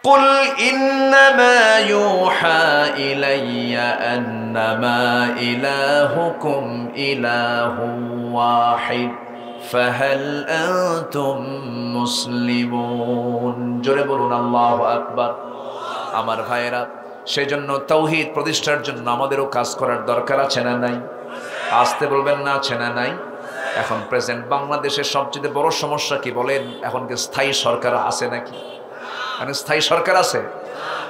কুল ইন্নামা ইউহা ইলাইয়া আন্নামা ইলাহুকুম ইলাহুন ওয়াহিদ ফাহাল আনতুম মুসলিমুন। জোরে বলুন আল্লাহু আকবার। আমার ভাইয়েরা, সেজন্য তাওহীদ প্রতিষ্ঠার জন্য আমাদেরও কাজ করার দরকার আছে না নাই? আসতে বলবেন না, আছে না নাই? এখন প্রেজেন্ট বাংলাদেশের সবচেয়ে বড় সমস্যা কি বলেন? এখন কি স্থায়ী সরকার আছে নাকি? মানে স্থায়ী সরকার আছে?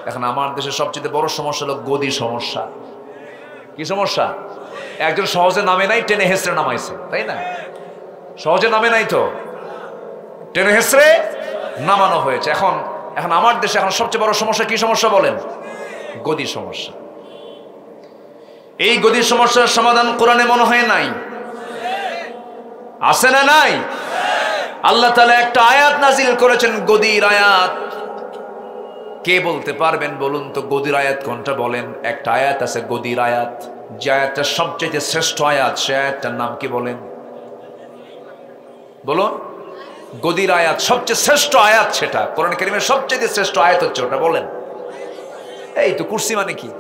এখন আমার দেশের সবচেয়ে বড় সমস্যা হলো গদি সমস্যা। কি সমস্যা? একজন সহজে নামে নাই, টেনে হেসড়ে নামাইছে, তাই না? সহজে নামে নাই তো, টেনে হেসড়ে নামানো হয়েছে। এখন এখন আমার দেশে এখন সবচেয়ে বড় সমস্যা কি সমস্যা বলেন? গদি সমস্যা। এই গদি সমস্যার সমাধান কোরআনে মনে হয় নাই? আছে না নাই? আল্লাহ তাআলা একটা আয়াত নাজিল করেছেন, গদির আয়াত। কে বলতে পারবেন বলুন তো গদির আয়াত কোনটা? বলেন। একটা আয়াত আছে গদির আয়াত, যে আয়াতটা সবচেয়ে শ্রেষ্ঠ আয়াত, সে আয়াতটার নাম কি বলেন? বলুন। গদির আয়াত সবচেয়ে শ্রেষ্ঠ আয়াত, সেটা কোরআন কারীমের সবচেয়ে শ্রেষ্ঠ আয়াত হচ্ছে ওটা, বলেন। এই তো কুরসি মানে কি?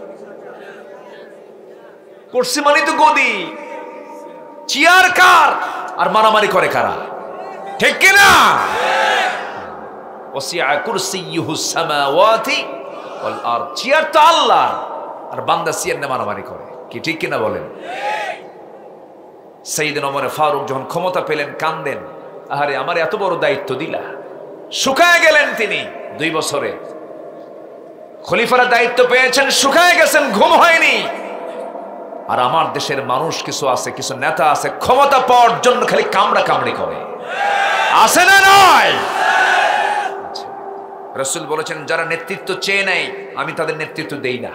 কুরসি মানে তো গদি। চেয়ার কার আর মারামারি করে কারা? ঠিক কিনা? ওয়াসিআ কুরসিয়ুহুস সামাওয়াতি ওয়াল আরদ। চেয়ার তো আল্লাহ, আর বান্দা চেয়ার নিয়ে মারামারি করে, কি ঠিক কিনা বলেন? সাইয়েদনা ওমর ফারুক যখন ক্ষমতা পেলেন কান্দেন, আহারে আমার এত বড় দায়িত্ব দিলা। শুকায় গেলেন তিনি 2 বছরে। খলিফারা দায়িত্ব পেয়েছেন, শুকায় গেছেন, ঘুম হয়নি। আর আমার দেশের মানুষ কিছু আছে, কিছু নেতা আছে, ক্ষমতা পাওয়ার জন্য খালি কামড়া কামড়ি করে, আছে না নয়? রাসূল বলেছেন, যারা নেতৃত্ব চেয়ে নেয় আমি তাদের নেতৃত্ব দেই না,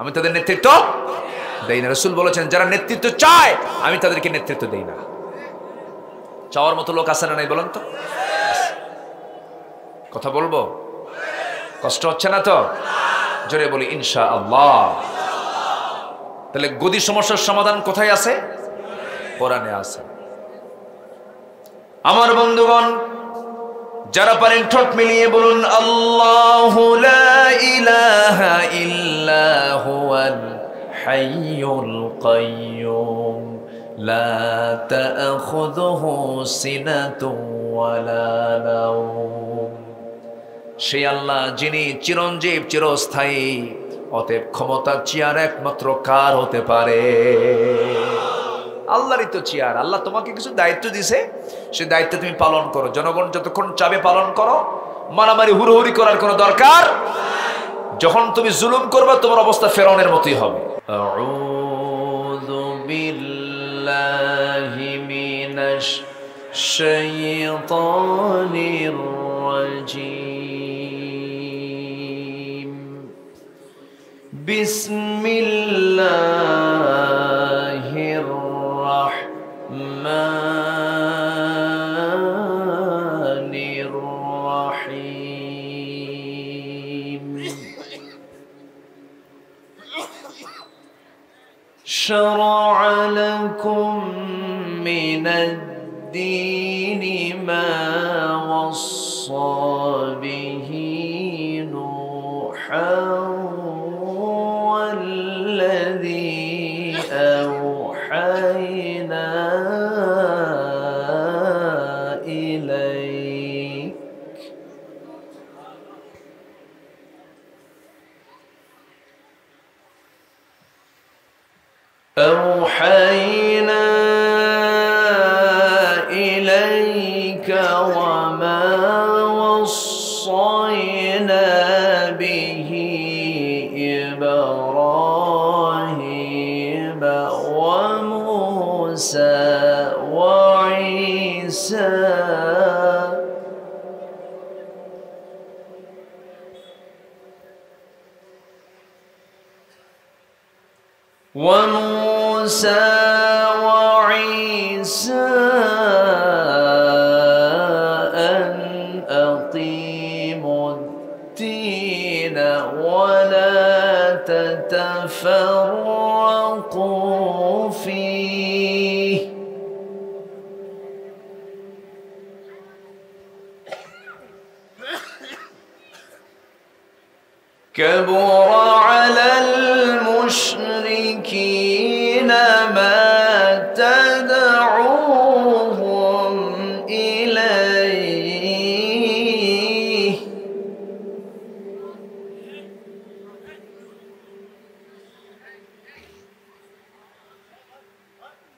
আমি তাদের নেতৃত্ব দেই না। রাসূল বলেছেন, যারা নেতৃত্ব চায় আমি তাদেরকে নেতৃত্ব দেই না। চাওয়ার মতো লোক আছে না নাই বলেন তো? কথা বলবো? কষ্ট হচ্ছে না তো? জোরে বলি ইনশাআল্লাহ। তাহলে গদি সমস্যার সমাধান কোথায় আছে? কোরআনে আছে। আমার বন্ধুগণ, যারা পারেন ঠোঁট মিলিয়ে বলুন আল্লাহু লা ইলাহা ইল্লা হুয়াল হাইয়ুল কাইয়্যুম লা তা'খুযুহু সিনাতুন ওয়ালা নাওম। সেই আল্লাহ যিনি চিরঞ্জীব, চিরস্থায়ী। অতএব ক্ষমতার চেয়ার একমাত্র কার হতে পারে? আল্লাহরই তো চেয়ার। আল্লাহ তোমাকে কিছু দায়িত্ব দিছে, সে দায়িত্ব তুমি পালন করো। জনগণ যতক্ষণ চাবে পালন করো, মারামারি হুড়োহুড়ি করার কোনো দরকার। যখন তুমি জুলুম করবে তোমার অবস্থা ফেরাউনের মতোই হবে। আউযু বিল্লাহি মিনাশ শাইতানির রাজীম। বিসমিল্লাহির রাহমানির রাহিম। شرع لكم من الدين ما وصى به نوحا والذي أوحينا إليك وما وصينا به إبراهيم وموسى وعيسى أن أقيموا الدين ولا تتفرقوا فيه كبر على المشركين ما تدعوهم إليه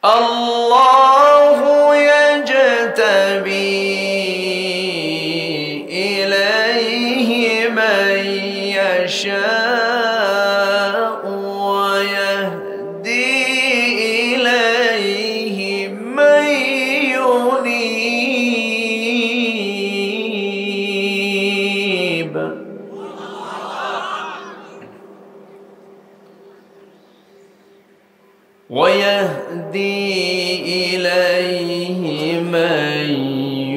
الله يجتبي إليه من يشاء ويهدي إليه من ينيب ويهدي إليه من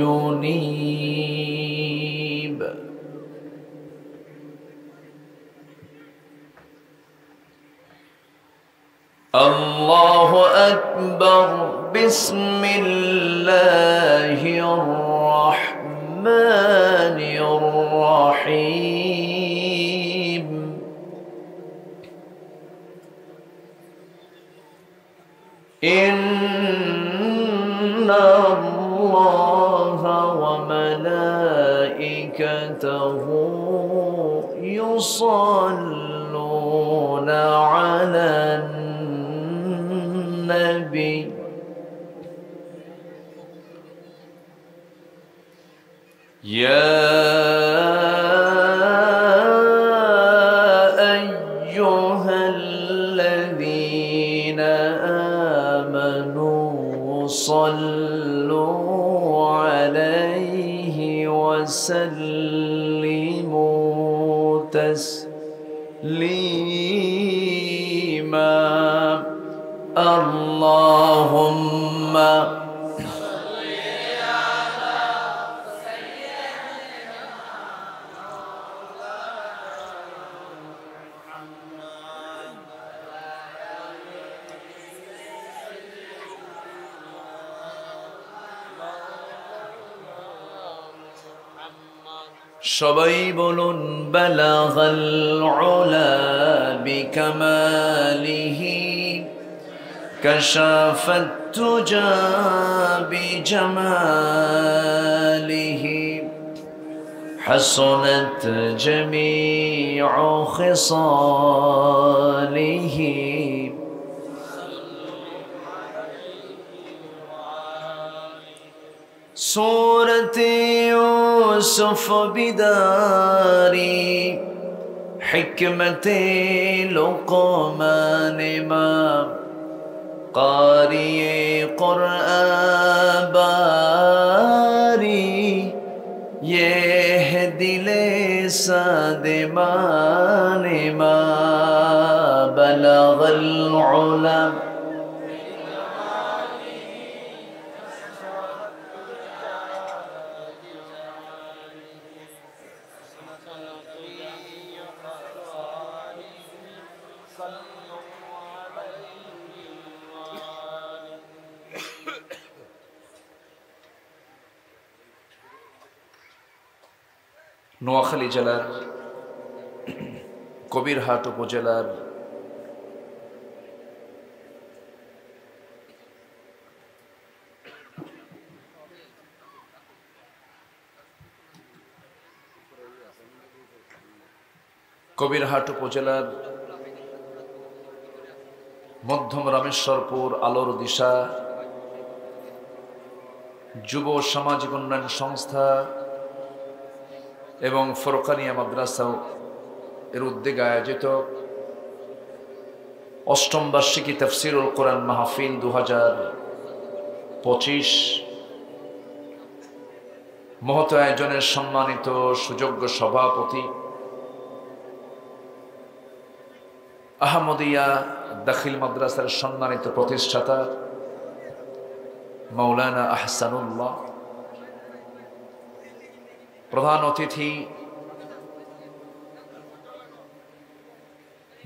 ينيب الله أكبر بسم الله الرحمن الرحيم إن الله وملائكته يصلون على النبي يا أيها الذين آمنوا صلوا عليه وسلموا تسليما اللهم সবাই বলুন বালাগাল উলা বিকামালিহি কাশাফাত তুজা বিজামালিহি হাসানাত জামিউ খিসালিহি سورة يوسف بداري حكمة لقمان ما قارئ قرآن باري يهدي لسادمان ما بلغ العلا নোয়াখালী জেলার কবিরহাট উপজেলার মধ্যম রামেশ্বরপুর আলোর দিশা যুব সামাজিক উন্নয়ন সংস্থা এবং ফরকানিয়া মাদ্রাসা এর উদ্যোগে আয়োজিত অষ্টম বার্ষিকী তাফসীরুল কোরআন মাহফিল 2025 মহৎ আয়োজনের সম্মানিত সুযোগ্য সভাপতি আহমদিয়া দাখিল মাদ্রাসার সম্মানিত প্রতিষ্ঠাতা মাওলানা আহসানুল্লাহ, প্রধান অতিথি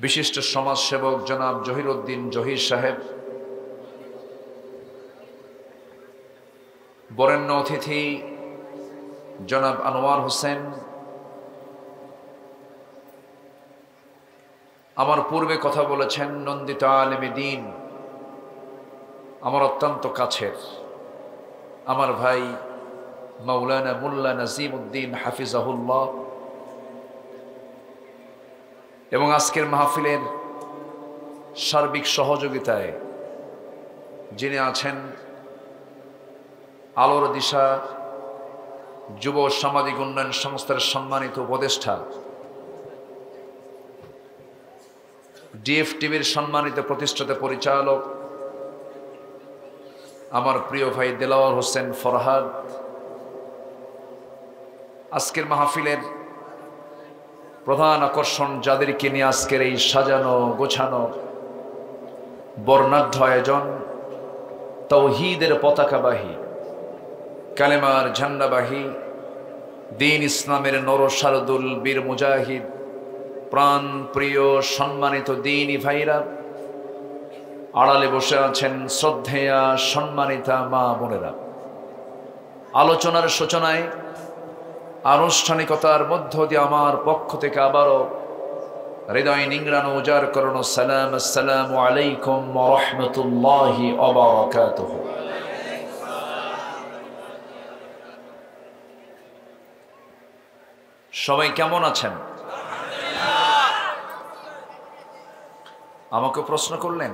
বিশিষ্ট সমাজসেবক জনাব জহিরউদ্দিন জহির সাহেব, বরেণ্য অতিথি জনাব আনোয়ার হোসেন, আমার পূর্বে কথা বলেছেন নন্দিত আলেমে দ্বীন, আমার অত্যন্ত কাছের আমার ভাই মাওলানা মুল্লা নাজিম উদ্দিন হাফিজাহুল্লাহ, এবং আজকের মাহফিলের সার্বিক সহযোগিতায় যিনি আছেন আলোর দিশা যুব সামাজিক উন্নয়ন সংস্থার সম্মানিত উপদেষ্টা, ডিএফটিভির সম্মানিত প্রতিষ্ঠাতা পরিচালক আমার প্রিয় ভাই দেলাওয়ার হোসেন ফরহাদ, আজকের মাহফিলের প্রধান আকর্ষণ যাদেরকে নিয়ে আজকের এই সাজানো গোছানো বর্ণাঢ্য আয়োজন, তাওহীদের পতাকাবাহী, কালেমার ঝান্ডাবাহী, দ্বীন ইসলামের নরসারদুল বীর মুজাহিদ, প্রাণ প্রিয় সম্মানিত দ্বীনি ভাইরা, আড়ালে বসে আছেন শ্রদ্ধেয়া সম্মানিতা মা বোনেরা। আলোচনার সূচনায় আনুষ্ঠানিকতার মধ্য দিয়ে আমার পক্ষ থেকে আবারও হৃদয় নিংড়ানো উজাড় করানো সালাম, আসসালামু আলাইকুম ওয়া রাহমাতুল্লাহি ওয়া বারাকাতুহু। সবাই কেমন আছেন? আমাকে প্রশ্ন করলেন,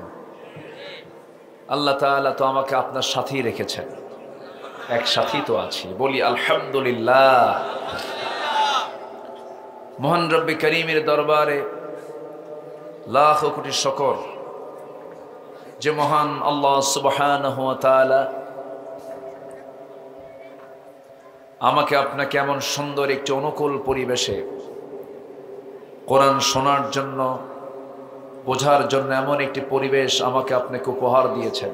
আল্লাহ তাআলা তো আমাকে আপনার সাথেই রেখেছেন, এক সাথী তো আছি, বলি আলহামদুলিল্লাহ। মহান রব্বি করিমের দরবারে লাখ কোটি শুকর যে মহান আল্লাহ সুবহানাহু ওয়া তাআলা আমাকে আপনাকে এমন সুন্দর একটি অনুকূল পরিবেশে কোরআন শোনার জন্য, বোঝার জন্য এমন একটি পরিবেশ আমাকে আপনাকে উপহার দিয়েছেন।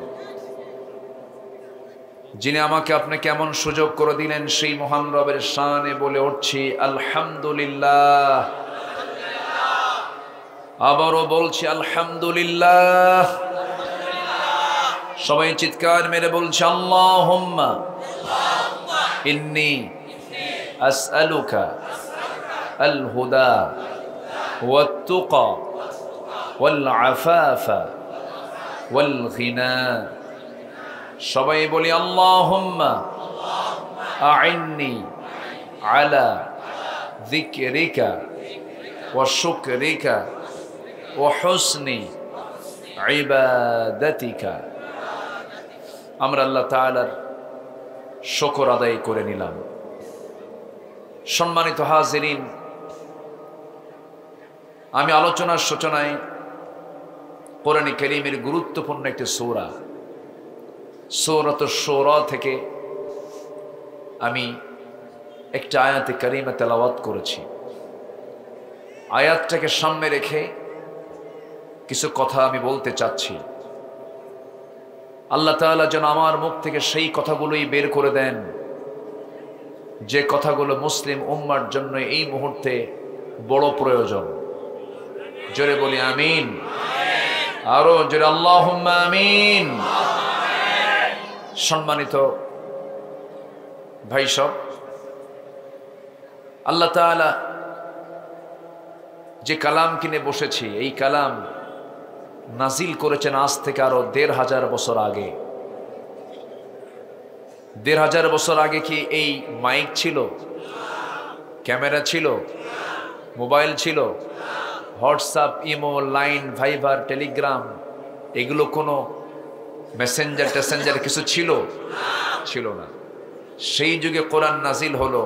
যিনি আমাকে আপনাকে এমন সুযোগ করে দিলেন, সেই মহান রবের শানে বলে উঠছি আলহামদুলিল্লাহ। আবারও বলছি আলহামদুলিল্লাহ। সবাই চিৎকার মেরে বলছে আল্লাহুম্মা ইন্নী আসআলুকা আল হুদা ওয়াত তুকা ওয়াল আফাফা ওয়াল গিনা। সবাই বলি আল্লাহুম্মা আইন্নি আলা যিকরিকা ওয়া শুকরিকা ওয়া হুসনি ইবাদাতিকা। আমরা আল্লাহ তাআলার শুকর আদায় করে নিলাম। সম্মানিত হাজিরিন, আমি আলোচনার সূচনায় কোরআনে কারীমের গুরুত্বপূর্ণ একটি সূরা সূরাতুশ শুরা থেকে আমি একটা আয়াতে কারিমা তেলাওয়াত করেছি। আয়াতটাকে সামনে রেখে কিছু কথা আমি বলতে চাচ্ছি। আল্লাহ তাআলা যেন আমার মুখ থেকে সেই কথাগুলোই বের করে দেন যে কথাগুলো মুসলিম উম্মার জন্য এই মুহূর্তে বড় প্রয়োজন। জোরে বলি আমিন। আরো জোরে আল্লাহুম্মা আমিন। সম্মানিত ভাই সব, আল্লাহ তাআলা যে কালাম কিনে বসেছি, এই কালাম নাজিল করেছেন আজ থেকে আরো ১৫০০ বছর আগে। ১৫০০ বছর আগে কি এই মাইক ছিল, ক্যামেরা ছিল, মোবাইল ছিল, হোয়াটসঅ্যাপ, ইমো, লাইন, ভাইবার, টেলিগ্রাম, এগুলো কোনো মেসেঞ্জার টেসেঞ্জার কিছু ছিল? ছিল না। সেই যুগে কোরআন নাজিল হলো।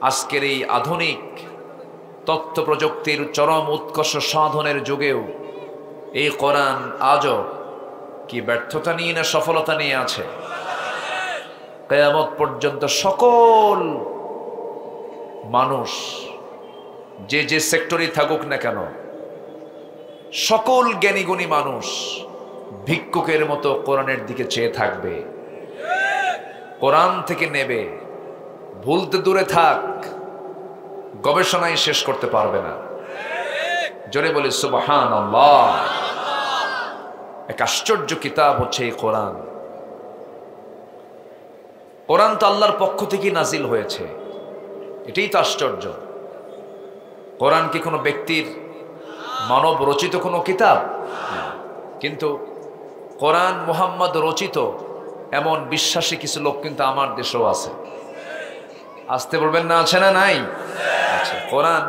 আজকের এই আধুনিক তথ্য প্রযুক্তির চরম উৎকর্ষ সাধনের যুগেও এই কোরআন আজও কি ব্যর্থতা নিয়ে না সফলতা নিয়ে আছে? কিয়ামত পর্যন্ত সকল মানুষ যে যে সেক্টরে থাকুক না কেন, সকল জ্ঞানীগুণী মানুষ ভিক্ষুকের মতো কোরআনের দিকে চেয়ে থাকবে, কোরআন থেকে নেবে, ভুলতে দূরে থাক, গবেষণায় শেষ করতে পারবে না। জোরে বলি সুবহানাল্লাহ। এক আশ্চর্য কিতাব হচ্ছে এই কোরআন। কোরআন তো আল্লাহর পক্ষ থেকে নাজিল হয়েছে, এটাই তো আশ্চর্য। কোরআন কি কোনো ব্যক্তির মানব রচিত কোনো কিতাব, কিন্তু কোরআন মুহাম্মদ রচিত এমন বিশ্বাসী কিছু লোক কিন্তু আমার দেশেও আছে। আসতে বলবেন না, আছে না নাই? আচ্ছা, কোরআন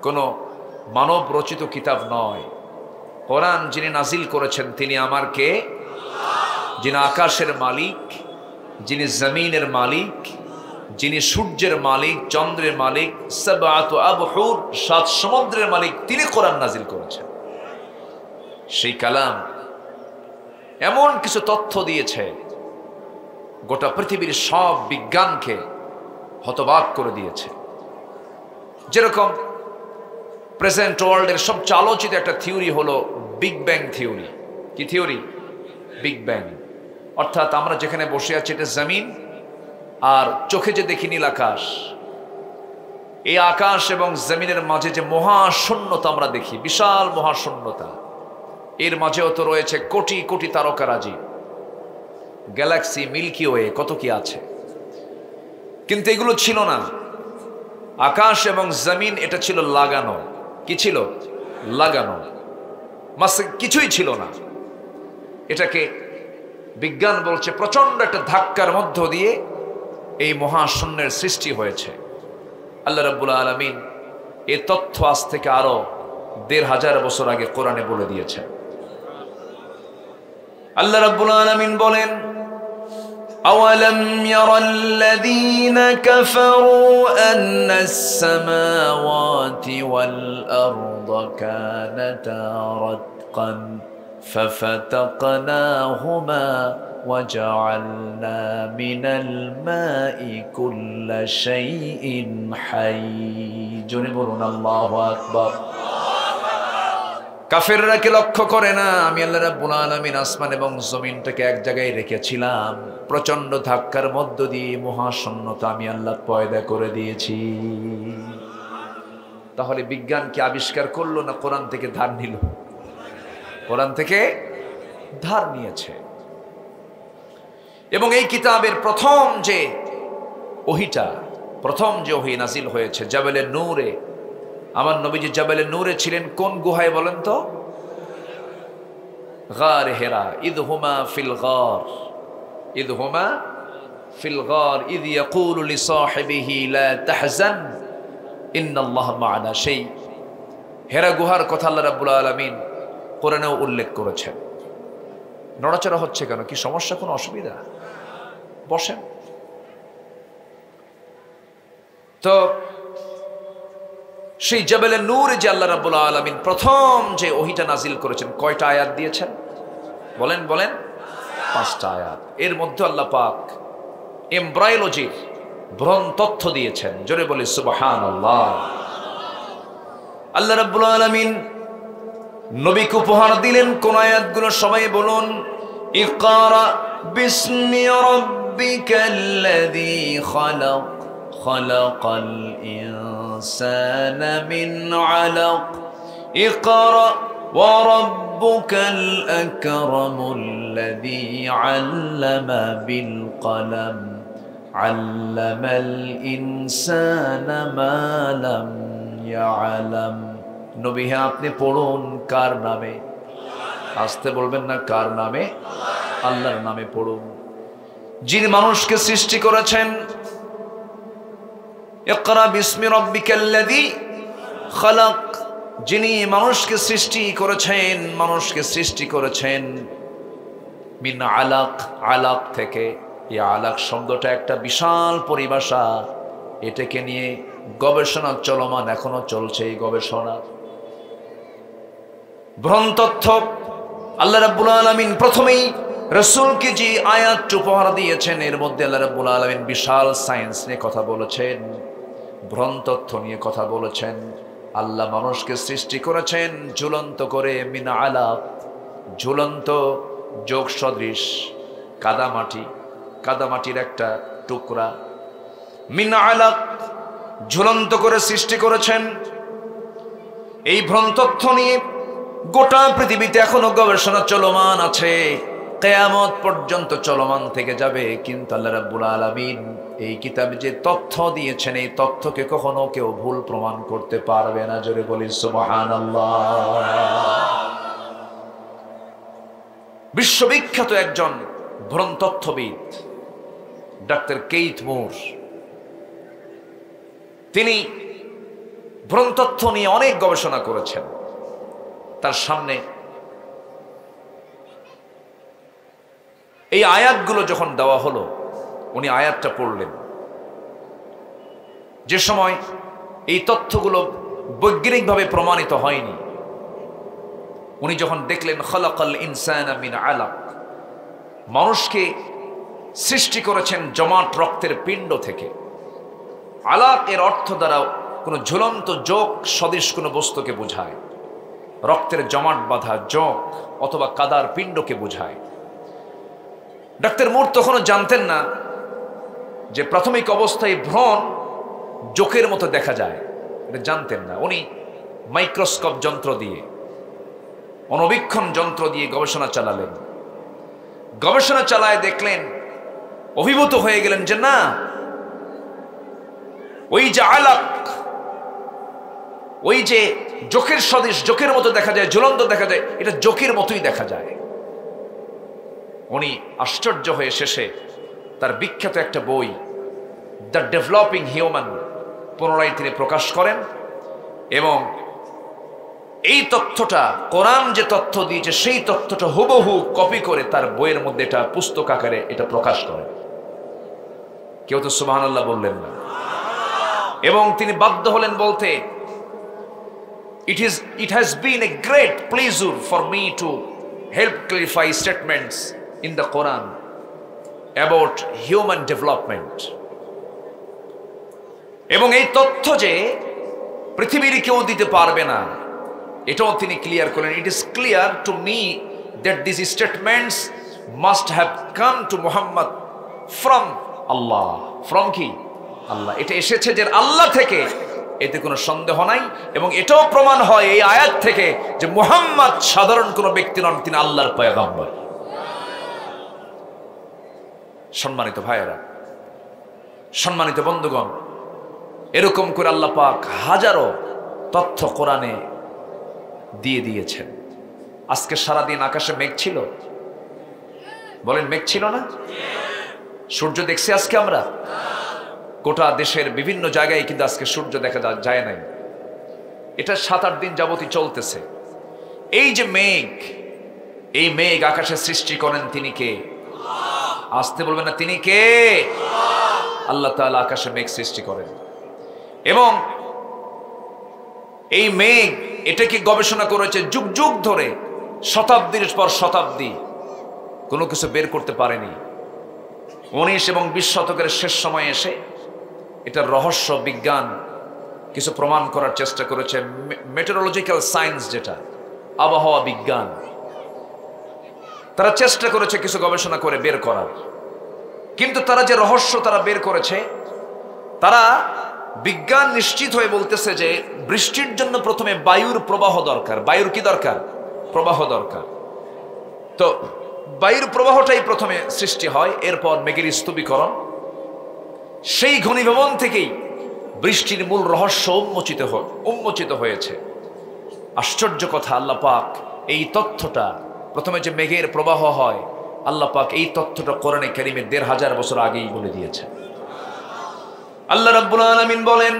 কোনো মানব রচিত কিতাব নয়। কোরআন যিনি নাজিল করেছেন তিনি আমার কে? যিনি আকাশের মালিক, যিনি জমিনের মালিক, যিনি সূর্যের মালিক, চন্দ্রের মালিক, সাবআতু আবহুর, ৭ সমুদ্রের মালিক, তিনি কোরআন নাজিল করেছেন। সেই কালাম এমন কিছু তথ্য দিয়েছে গোটা পৃথিবীর সব বিজ্ঞানকে হতবাক করে দিয়েছে। যেরকম প্রেজেন্ট ওয়ার্ল্ডের সবচেয়ে আলোচিত একটা থিওরি হলো বিগ ব্যাং থিওরি। কি থিওরি? Big bang. অর্থাৎ আমরা যেখানে বসে আছি এটা জমিন, আর চোখে যে দেখি নীল আকাশ, এই আকাশ এবং জমিনের মাঝে যে মহাশূন্যতা আমরা দেখি, বিশাল মহাশূন্যতা, এর মাঝেও তো রয়েছে crore crore তারকারাজি, Galaxy, milky way, কত কি আছে। কিন্তু এগুলো ছিল না। আকাশ এবং জমিন এটা ছিল লাগানো। কি ছিল? লাগানো, মাসে কিছুই ছিল না। এটাকে বিজ্ঞান বলছে প্রচন্ড একটা ধাক্কার মধ্য দিয়ে এই মহাশূন্যের সৃষ্টি হয়েছে। আল্লাহ রাব্বুল আলামিন এই তথ্য আজ থেকে আরো ১৫০০ বছর আগে কোরআনে বলে দিয়েছেন। আল্লাহ রাব্বুল আলামিন বলেন, আওয়ালাম ইয়ারাল্লাযীনা কাফারু আন্নাস সামাওয়াতি ওয়াল আরদা কানাতা রাতকান ফাফাতাকনাহুমা وجعلنا من الماء كل شيء حي জোরে বলুন আল্লাহু আকবার। কাফেররা কি লক্ষ্য করে না আমি আল্লাহ রাব্বুল আলামিন আসমান এবং জমিনটাকে এক জায়গায় রেখেছিলাম, প্রচন্ড ধাক্কার মধ্য দিয়ে মহাশূন্যতা আমি আল্লাহ পয়দা করে দিয়েছি। তাহলে বিজ্ঞান কি আবিষ্কার করলো না কোরআন থেকে ধার নিল? কোরআন থেকে ধার নিয়েছে। এবং এই কিতাবের প্রথম যে ওহী নাজিল হয়েছে জাবালে নূরে, আমার নবীজি জাবালে নূরে ছিলেন কোন গুহায় বলেন তো? গার হেরা। ইদহুমা ফিল গার ইদ ইয়াকুলু লিসাহিবিহি লা তাহজান ইন্নাল্লাহা মা'ানা। সেই হেরা গুহার কথা আল্লাহ রাব্বুল আলামিন কোরআনেও উল্লেখ করেছেন। নড়াচড়া হচ্ছে কেন? কি সমস্যা? কোনো অসুবিধা? বসেন। তো সেই জাবালে নূরে যে আল্লাহ রাব্বুল আলামিন প্রথম যে ওহীটা নাজিল করেছেন, কয়টা আয়াত দিয়েছেন বলেন? 5টা আয়াত। এর মধ্যে আল্লাহ পাক এমব্রায়োলজির ভ্রণ তথ্য দিয়েছেন। জোরে বলি সুবহানাল্লাহ। আল্লাহ রাব্বুল আলামিন নবীকে উপহার দিলেন কোন আয়াতগুলো সবাই বলুন। ইকরা বিসমি রাব্বিকাল্লাযী খালাক খালাকাল ইনসানা মিন আলাক ইকরা ওয়া রাব্বুকাল আকরামুল্লাযী আল্লামা বিল কলম আল্লামাল ইনসানা মা লাম ইয়ালাম। নবী হ্যাঁ, আপনি পড়ুন কার নামে? আসতে বলবেন না, কার নামে? আল্লাহর নামে পড়ুন, যিনি মানুষকে সৃষ্টি করেছেন। ইকরা বিসমি রাব্বিকাল্লাযী খালাক, যিনি মানুষকে সৃষ্টি করেছেন মিন আলাক, আলাক থেকে। এই আলাক শব্দটা একটা বিশাল পরিভাষা, এটাকে নিয়ে গবেষণা চলমান, এখনো চলছে এই গবেষণা। ভ্রণ তথ্য আল্লাহ রাব্বুল আলামিন প্রথমেই রাসূলকে যে আয়াত উপহার দিয়েছেন, এর মধ্যে আল্লাহ রাব্বুল আলামিন বিশাল সায়েন্স নিয়ে কথা বলেছেন, ভ্রণ তথ্য নিয়ে কথা বলেছেন। আল্লাহ মানুষকে সৃষ্টি করেছেন ঝুলন্ত করে, মিন আলাক, ঝুলন্ত যোগ সদৃশ কাদামাটির একটা টুকরা, মিন আলাক, ঝুলন্ত করে সৃষ্টি করেছেন। এই ভ্রণ তথ্য নিয়ে গোটা পৃথিবীতে এখনো গবেষণা চলমান আছে, কিয়ামত পর্যন্ত চলমান থেকে যাবে। কিন্তু আল্লাহ রাব্বুল আলামিন এই কিতাবে যে তথ্য দিয়েছেন এই তথ্যকে কখনো কেউ ভুল প্রমাণ করতে পারবে না। জোরে বলি সুবহানাল্লাহ। বিশ্ববিখ্যাত একজন ভ্রূণতত্ত্ববিদ ডাক্তার কেইথ মুর, তিনি ভ্রূণতত্ত্ব নিয়ে অনেক গবেষণা করেছেন। তার সামনে এই আয়াতগুলো যখন দেওয়া হলো, উনি আয়াতটা পড়লেন। যে সময় এই তথ্যগুলো বৈজ্ঞানিকভাবে প্রমাণিত হয়নি, উনি যখন দেখলেন খালাকাল ইনসানা মিন আলাক, মানুষকে সৃষ্টি করেছেন জমাট রক্তের পিণ্ড থেকে। আলাক এর অর্থ দ্বারা কোনো ঝুলন্ত জোক সদৃশ কোনো বস্তুকে বোঝায়, রক্তের জমাট বাঁধা জোক অথবা কাদার পিণ্ডকে বোঝায়। ডাক্তার মুর তখনও জানতেন না যে প্রাথমিক অবস্থায় ভ্রূণ জোকের মতো দেখা যায়, এটা জানতেন না। উনি মাইক্রোস্কোপ যন্ত্র দিয়ে, অণুবীক্ষণ যন্ত্র দিয়ে গবেষণা চালালেন। গবেষণা চালায় দেখলেন, অভিভূত হয়ে গেলেন যে না, ওই যে আলাক, ওই যে জোকের সদৃশ, জোকের মতো দেখা যায়, ঝুলন্ত দেখা যায়, এটা জোকের মতোই দেখা যায়। উনি আশ্চর্য হয়ে শেষে তার বিখ্যাত একটা বই দ্য ডেভেলপিং হিউম্যান পুনরায় তিনি প্রকাশ করেন এবং এই তথ্যটা, কোরআন যে তথ্য দিয়েছে সেই তথ্যটা হুবহু কপি করে তার বইয়ের মধ্যে এটা পুস্তক আকারে এটা প্রকাশ করেন। কেউ তো সুবহানাল্লাহ বললেন না। এবং তিনি বাধ্য হলেন বলতে, it has been a great pleasure for me to help clarify statements in the Quran about human development. এবং এই তথ্য যে পৃথিবীর কেউ দিতে পারবে না, এটাও তিনি ক্লিয়ার করলেন। It is clear to me that these statements must have come to Muhammad from Allah. From কি? আল্লাহ। এটা এসেছে যে আল্লাহ থেকে, এতে কোনো সন্দেহ নাই। এবং এটাও প্রমাণ হয় এই আয়াত থেকে যে মুহাম্মদ সাধারণ কোনো ব্যক্তি নন, তিনি আল্লাহর পয়গম্বর। সম্মানিত ভাইয়েরা, সম্মানিত বন্ধুগণ, এরকম করে আল্লাহ পাক হাজারো তথ্য কোরআনে দিয়ে দিয়েছেন। আজকে সারাদিন আকাশে মেঘ ছিল, বলেন মেঘ ছিল না? সূর্য দেখছি আজকে আমরা? গোটা দেশের বিভিন্ন জায়গায় কিন্তু আজকে সূর্য দেখা যায় নাই। এটা 7-8 দিন যাবতই চলতেছে। এই যে মেঘ, এই মেঘ আকাশে সৃষ্টি করেন তিনি কে? আসতে বলবেন না, তিনি কে? আল্লাহ তাআলা আকাশে মেঘ সৃষ্টি করেন। এবং এই মেঘ, এটাকে গবেষণা করেছে যুগ যুগ ধরে, শতাব্দীর পর শতাব্দী, কোনো কিছু বের করতে পারেনি। 19 এবং 20 শতকের শেষ সময়ে এসে এটার রহস্য বিজ্ঞান কিছু প্রমাণ করার চেষ্টা করেছে। মেটেরোলজিক্যাল সায়েন্স, যেটা আবহাওয়া বিজ্ঞান, তারা চেষ্টা করেছে কিছু গবেষণা করে বের করার। কিন্তু তারা যে রহস্য তারা বের করেছে, তারা বিজ্ঞান নিশ্চিত হয়ে বলতেছে যে বৃষ্টির জন্য প্রথমে বায়ুর প্রবাহ দরকার। বায়ুর কি দরকার? প্রবাহ দরকার। তো বায়ুর প্রবাহটাই প্রথমে সৃষ্টি হয়, এরপর মেঘের স্তূপীকরণ। সেই ঘনীভবন থেকেই বৃষ্টির মূল রহস্য উন্মোচিত হয়েছে। আশ্চর্য কথা, আল্লাহ পাক এই তথ্যটা, প্রথমে যে মেঘের প্রবাহ হয়, আল্লাহ পাক এই তথ্যটা কোরআনে কারীমে 1500 বছর আগেই বলে দিয়েছেন। আল্লাহ রাব্বুল আলামিন বলেন,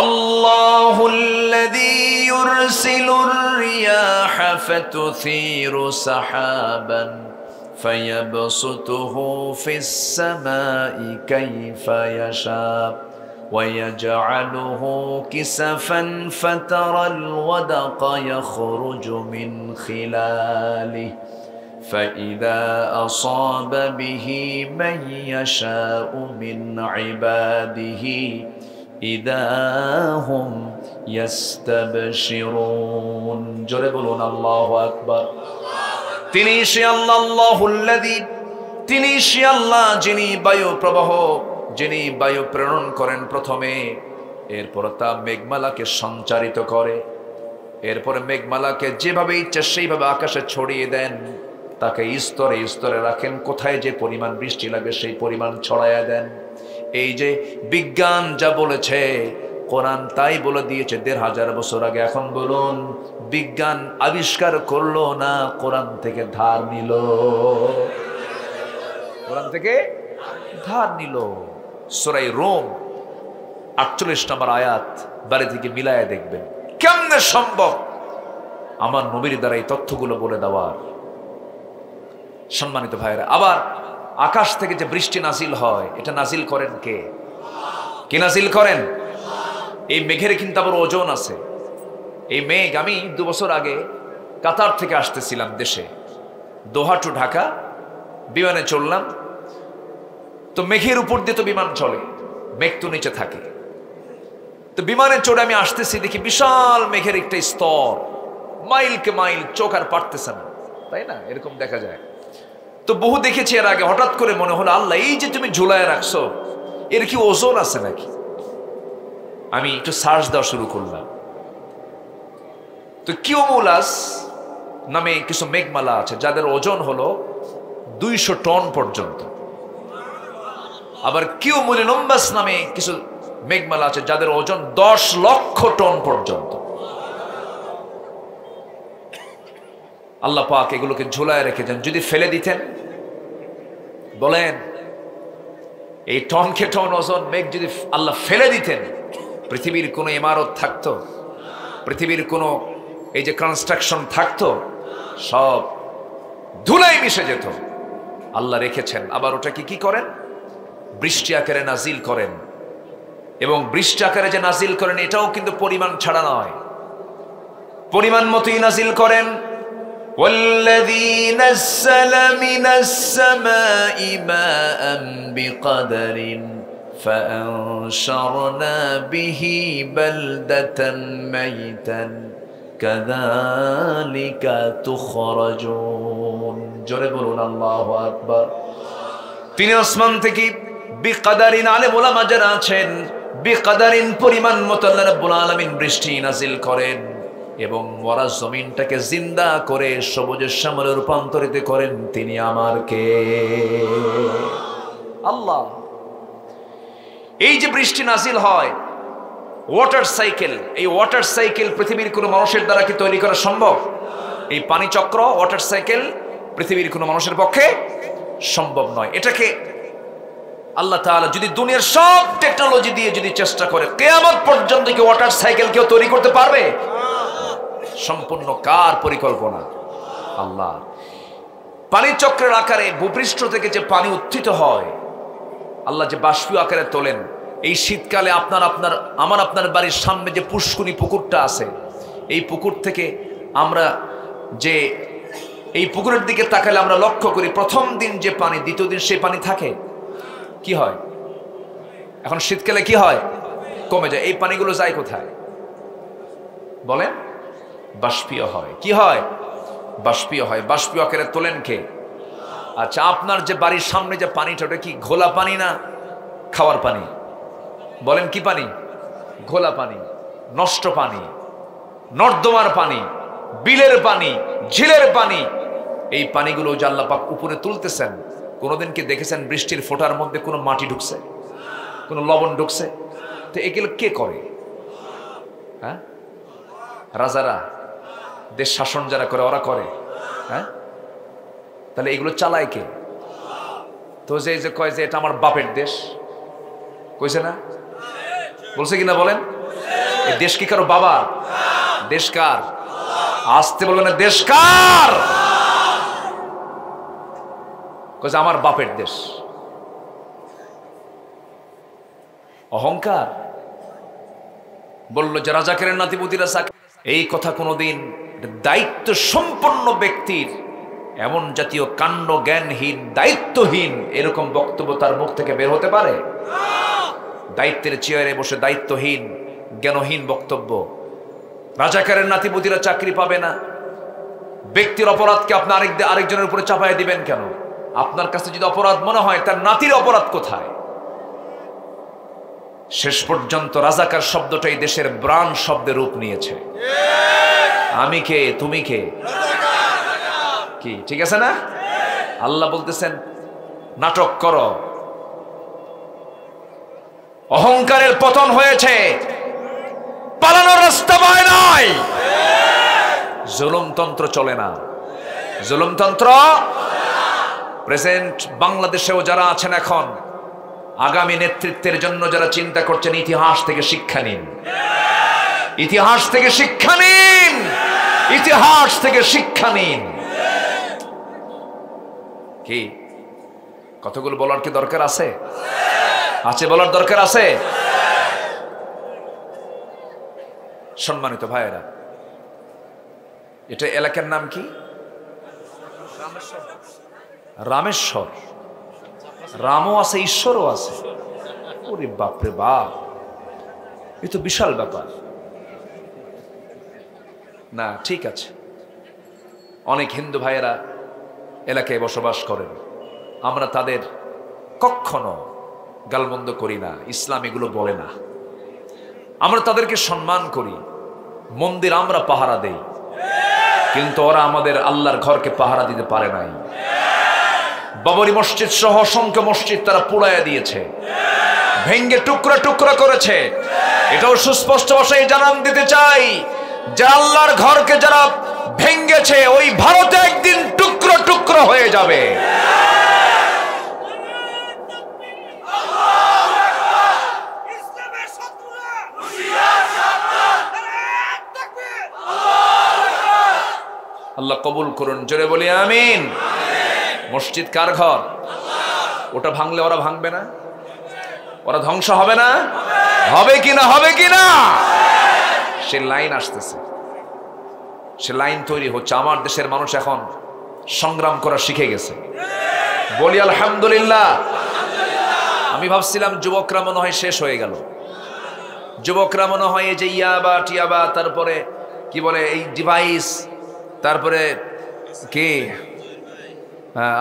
আল্লাহুল্লাযী ইউরসিলুর রিয়াহা ফাতুসিরু সাহাবান ফায়াবসুতুহু ফিস সামাই কাইফা ইয়াশা ওয়ায়াজআলুহু কিসাফান ফাতারাল ওয়াদাকা ইয়াখরুজু মিন খিলালিহি فإذا أصاب به من يشاء من عباده إذا هم يستبشرون জোরে বলুন আল্লাহু আকবার। তিনি সে আল্লাহ, আল্লাহুল্লাযী, তিনি সে আল্লাহ যিনি বায়ু প্রবাহ, যিনি বায়ু প্রেরণ করেন প্রথমে, এরপর তা মেঘমালাকে সঞ্চারিত করে, এরপরে মেঘমালাকে যেভাবে ইচ্ছা সেইভাবে আকাশে ছড়িয়ে দেন, তাকে স্তরে স্তরে রাখেন, কোথায় যে পরিমাণ বৃষ্টি লাগে সেই পরিমাণ ছড়ায়া দেন। এই যে বিজ্ঞান যা বলেছে, কোরআন তাই বলে দিয়েছে ১৫০০ বছর আগে। এখন বলুন, বিজ্ঞান আবিষ্কার করলো না কোরআন থেকে ধার নিল? কোরআন থেকে ধার নিল। সূরা রূম ৪৮ নম্বর আয়াত বাড়ি থেকে মিলায় দেখবেন। কেমনে সম্ভব আমার নবীর দ্বারা এই তথ্যগুলো বলে দেওয়ার? সম্মানিত ভাইরা, আবার আকাশ থেকে যে বৃষ্টি নাজিল হয়, এটা নাজিল করেন কে? কে নাজিল করেন? এই মেঘের কিন্তু আবার ওজন আছে। এই মেঘ, আমি ২ বছর আগে কাতার থেকে আসতেছিলাম দেশে, দোহা টু ঢাকা বিমানে চললাম। তো মেঘের উপর দিয়ে তো বিমান চলে, মেঘ তো নিচে থাকে। তো বিমানে চড়ে আমি আসতেছি, দেখি বিশাল মেঘের একটা স্তর, মাইলকে মাইল, চোখ আর পারতেছে না, তাই না? এরকম দেখা যায়। তো বহু দেখেছি এর আগে। হঠাৎ করে মনে হলো, আল্লাহ, এই যে তুমি ঝুলায় রাখছো, এর কি ওজন আছে নাকি? আমি একটু সার্চ দেওয়া শুরু করলাম। তো কিউমুলাস নামে কিছু মেঘমালা আছে যাদের ওজন হলো ২০০ টন পর্যন্ত। আবার কিউমুলিনাম্বাস নামে কিছু মেঘমালা আছে যাদের ওজন ১০ লক্ষ টন পর্যন্ত। আল্লাহ পাক এগুলোকে ঝুলায় রেখেছেন। যদি ফেলে দিতেন, বলেন, এই টনকে টন ওজন মেঘ যদি আল্লাহ ফেলে দিতেন, পৃথিবীর কোনো ইমারত থাকতো? পৃথিবীর কোনো এই যে কনস্ট্রাকশন থাকতো? সব ধুলাই মিশে যেত। আল্লাহ রেখেছেন। আবার ওটাকে কি করেন? বৃষ্টি আকারে নাজিল করেন। এবং বৃষ্টি আকারে যে নাজিল করেন, এটাও কিন্তু পরিমাণ ছাড়া নয়, পরিমাণ মতোই নাজিল করেন। والذي نزل من السماء ماء بقدر فأنشرنا به بلدة ميتا كذلك تخرجون। জোরে বলুন আল্লাহু আকবার। তিনি আসমান থেকে বিকদারিন, আলেম ওলামা যারা আছেন, বিকদারিন পরিমাণ মতো আল্লাহ রাব্বুল আলামিন বৃষ্টি নাজিল করেন এবং মরা জমিনটাকে জিন্দা করে সবুজের শ্যামলে রূপান্তরিত করেন। তিনি আমার কে? আল্লাহ। এই যে বৃষ্টি নাজিল হয়, ওয়াটার সাইকেল, এই ওয়াটার সাইকেল পৃথিবীর কোনো মানুষের দ্বারা কি তৈরি করা সম্ভব? এই পানি চক্র, ওয়াটার সাইকেল পৃথিবীর কোনো মানুষের পক্ষে সম্ভব নয়। এটাকে আল্লাহ তাআলা যদি দুনিয়ার সব টেকনোলজি দিয়ে যদি চেষ্টা করে, কিয়ামত পর্যন্ত কি ওয়াটার সাইকেল কেউ তৈরি করতে পারবে? সম্পূর্ণ কার পরিকল্পনা? আল্লাহ। পানি চক্রের আকারে ভূপৃষ্ঠ থেকে যে পানি উত্থিত হয়, আল্লাহ যে বাষ্পীয় আকারে তোলেন, এই শীতকালে আপনার বাড়ির সামনে যে পুষ্কুনি পুকুরটা আছে, এই পুকুর থেকে আমরা যে এই পুকুরের দিকে তাকালে আমরা লক্ষ্য করি, প্রথম দিন যে পানি, দ্বিতীয় দিন সেই পানি থাকে। কি হয় এখন শীতকালে? কি হয়? কমে যায়। এই পানিগুলো যায় কোথায় বলেন? বাষ্পীয় হয়। কি হয়? বাষ্পীয় হয়। বাষ্পীয় আকারে তোলেন কে? আচ্ছা, আপনার যে বাড়ির সামনে যে পানিটা, ওটা কি ঘোলা পানি না খাওয়ার পানি? বলেন কি পানি? ঘোলা পানি, নষ্ট পানি, নর্দমার পানি, বিলের পানি, ঝিলের পানি। এই পানিগুলো যে আল্লাহ পাক উপরে তুলতেছেন, কোনোদিন কি দেখেছেন বৃষ্টির ফোঁটার মধ্যে কোনো মাটি ঢুকছে, কোনো লবণ ঢুকছে? তো এগুলো কে করে? হ্যাঁ, রাজারা, দেশ শাসন যারা করে, ওরা করে। হ্যাঁ, তাহলে এগুলো চালায় কে? তো যে কয় যে এটা আমার বাপের দেশ, কইছে না? বলছে কিনা বলেন? এই দেশ কি কারো বাবা? দেশ কার? আসতে বলবেন না, দেশ কার? কইছে আমার বাপের দেশ। অহংকার। বলল যে রাজাকারের নাতিপুতিরা চাকরি। এই কথা কোনোদিন দায়িত্ব সম্পন্ন ব্যক্তির, এমন জাতীয় কাণ্ড জ্ঞানহীন, দায়িত্বহীন এরকম বক্তব্য তার মুখ থেকে বের হতে পারে? দায়িত্বের চেয়ারে বসে দায়িত্বহীন, জ্ঞানহীন বক্তব্য। রাজাকারের নাতিপুতিরা চাকরি পাবে না। ব্যক্তির অপরাধকে আপনি আরেকজনের উপরে চাপায় দিবেন কেন? আপনার কাছে যদি অপরাধ মনে হয়, তার নাতির অপরাধ কোথায়? শেষ পর্যন্ত রাজাকার শব্দটাই দেশের ব্রাণ শব্দের রূপ নিয়েছে। আমি কে, তুমি কে? কি ঠিক আছে না? আল্লাহ বলতেছেন নাটক করো, অহংকারের পতন হয়েছে, পালানোর রাস্তা পায় নাই। জুলুমতন্ত্র চলে না, জুলুমতন্ত্র। প্রেজেন্ট বাংলাদেশেও যারা আছেন এখন, আগামী নেতৃত্বের জন্য যারা চিন্তা করছেন, ইতিহাস থেকে শিক্ষা নিন, ইতিহাস থেকে শিক্ষা নিন, ইতিহাস থেকে শিক্ষা নিন। কি কতগুলো বলার কি দরকার আছে? আছে, বলার দরকার আছে। সম্মানিত ভাইয়েরা, এটা এলাকার নাম কি? রামেশ্বর। রামও আছে, ঈশ্বরও আছে। ওরে বাপরে বাপ, এ তো বিশাল ব্যাপার। না, ঠিক আছে, অনেক হিন্দু ভাইয়েরা এলাকায় বসবাস করেন, আমরা তাদের কখনো গালমন্দ করি না, ইসলাম এগুলো বলে না। আমরা তাদেরকে সম্মান করি, মন্দির আমরা পাহারা দেই, কিন্তু ওরা আমাদের আল্লাহর ঘরকে পাহারা দিতে পারে নাই। বাবরি মসজিদ সহ অসংখ্য মসজিদ তারা পুড়াইয়া দিয়েছে, ভেঙ্গে টুকরা টুকরা করেছে। এটাও সুস্পষ্ট ভাষায় জানান দিতে চাই যে আল্লাহর ঘরকে যারা ভেঙ্গেছে, ওই ভারতে একদিন টুকরো টুকরো হয়ে যাবে। আল্লাহ কবুল করুন, জোরে বলি আমিন। মসজিদ কার ঘর? ওটা ভাঙলে ওরা ভাঙবে না? ওরা ধ্বংস হবে না? হবে কিনা? হবে কিনা? সে লাইন আসতেছে, সে লাইন তৈরি হচ্ছে। আমার দেশের মানুষ এখন সংগ্রাম করা শিখে গেছে, বলি আলহামদুলিল্লাহ। আমি ভাবছিলাম যুবকরা মনে হয় শেষ হয়ে গেল, যুবকরা মনে হয় এই যে ইয়াবা টিয়াবা, তারপরে কি বলে এই ডিভাইস, তারপরে কি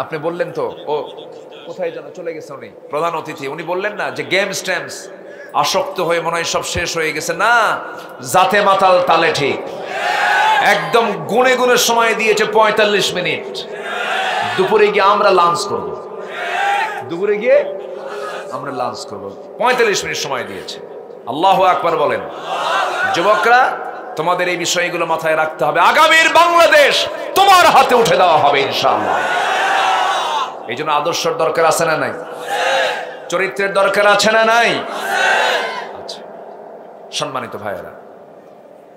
আপনি বললেন তো, ও কোথায় যেন চলে গেছে উনি, প্রধান অতিথি, উনি বললেন না যে গেমস টেমস আসক্ত হয়ে মনে হয় সব শেষ হয়ে গেছে। না, জাতে মাতাল তালে ঠিক, একদম গুনে গুনে সময় দিয়েছে 45 মিনিট। দুপুরে গিয়ে আমরা লাঞ্চ করব, দুপুরে গিয়ে আমরা লাঞ্চ করব, 45 মিনিট সময় দিয়েছে। আল্লাহু আকবার বলেন। যুবকরা, তোমাদের এই বিষয়গুলো মাথায় রাখতে হবে। আগামীর বাংলাদেশ তোমার হাতে উঠে দেওয়া হবে ইনশাআল্লাহ। এই জন্য আদর্শের দরকার আছে না নাই? চরিত্রের দরকার আছে না নাই? আচ্ছা, সম্মানিত ভাইয়েরা,